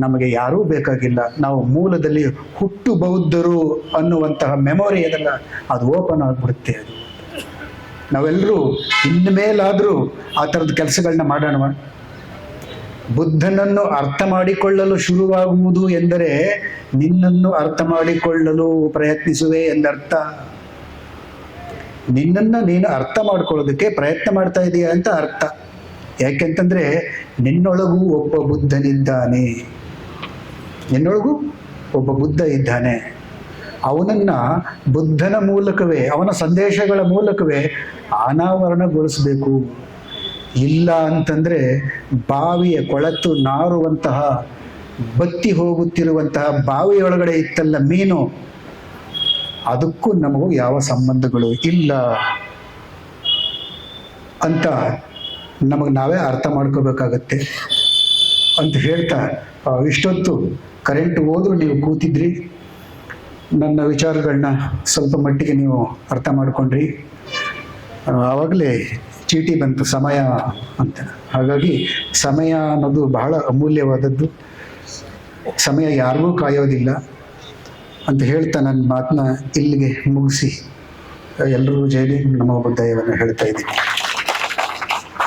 ನಮಗೆ ಯಾರೂ ಬೇಕಾಗಿಲ್ಲ. ನಾವು ಮೂಲದಲ್ಲಿ ಹುಟ್ಟು ಬೌದ್ಧರು ಅನ್ನುವಂತಹ ಮೆಮೊರಿ ಅದಲ್ಲ, ಅದು ಓಪನ್ ಆಗಿಬಿಡುತ್ತೆ. ಅದು ನಾವೆಲ್ಲರೂ ಇನ್ಮೇಲಾದರೂ ಆ ಥರದ ಕೆಲಸಗಳನ್ನ ಮಾಡೋಣವ. ಬುದ್ಧನನ್ನು ಅರ್ಥ ಮಾಡಿಕೊಳ್ಳಲು ಶುರುವಾಗುವುದು ಎಂದರೆ ನಿನ್ನನ್ನು ಅರ್ಥ ಮಾಡಿಕೊಳ್ಳಲು ಪ್ರಯತ್ನಿಸುವೆ ಎಂದರ್ಥ. ನಿನ್ನನ್ನು ನೀನು ಅರ್ಥ ಮಾಡ್ಕೊಳ್ಳೋದಕ್ಕೆ ಪ್ರಯತ್ನ ಮಾಡ್ತಾ ಇದೀಯ ಅಂತ ಅರ್ಥ. ಯಾಕೆಂತಂದ್ರೆ ನಿನ್ನೊಳಗೂ ಒಬ್ಬ ಬುದ್ಧನಿದ್ದಾನೆ, ನಿನ್ನೊಳಗೂ ಒಬ್ಬ ಬುದ್ಧ ಇದ್ದಾನೆ. ಅವನನ್ನ ಬುದ್ಧನ ಮೂಲಕವೇ, ಅವನ ಸಂದೇಶಗಳ ಮೂಲಕವೇ ಅನಾವರಣಗೊಳಿಸಬೇಕು. ಇಲ್ಲ ಅಂತಂದ್ರೆ ಬಾವಿಯ ಕೊಳತು ನಾರುವಂತಹ, ಬತ್ತಿ ಹೋಗುತ್ತಿರುವಂತಹ ಬಾವಿಯೊಳಗಡೆ ಇತ್ತಲ್ಲ ಮೀನು, ಅದಕ್ಕೂ ನಮಗೂ ಯಾವ ಸಂಬಂಧಗಳು ಇಲ್ಲ ಅಂತ ನಮಗೆ ನಾವೇ ಅರ್ಥ ಮಾಡ್ಕೋಬೇಕಾಗತ್ತೆ ಅಂತ ಹೇಳ್ತಾ, ಇಷ್ಟೊತ್ತು ಕರೆಂಟ್ ಹೋದ್ರು ನೀವು ಕೂತಿದ್ರಿ, ನನ್ನ ವಿಚಾರಗಳನ್ನ ಸ್ವಲ್ಪ ಮಟ್ಟಿಗೆ ನೀವು ಅರ್ಥ ಮಾಡ್ಕೊಂಡ್ರಿ. ಆವಾಗಲೇ ಚೀಟಿ ಬಂತು ಸಮಯ ಅಂತ. ಹಾಗಾಗಿ ಸಮಯ ಅನ್ನೋದು ಬಹಳ ಅಮೂಲ್ಯವಾದದ್ದು, ಸಮಯ ಯಾರಿಗೂ ಕಾಯೋದಿಲ್ಲ ಅಂತ ಹೇಳ್ತಾ ನನ್ನ ಮಾತನ್ನ ಇಲ್ಲಿಗೆ ಮುಗಿಸಿ ಎಲ್ಲರೂ ಜೈ ಭೀಮ್ ನಮೋ ಬುದ್ಧಾಯವನ್ನು ಹೇಳ್ತಾ ಇದ್ದೀನಿ.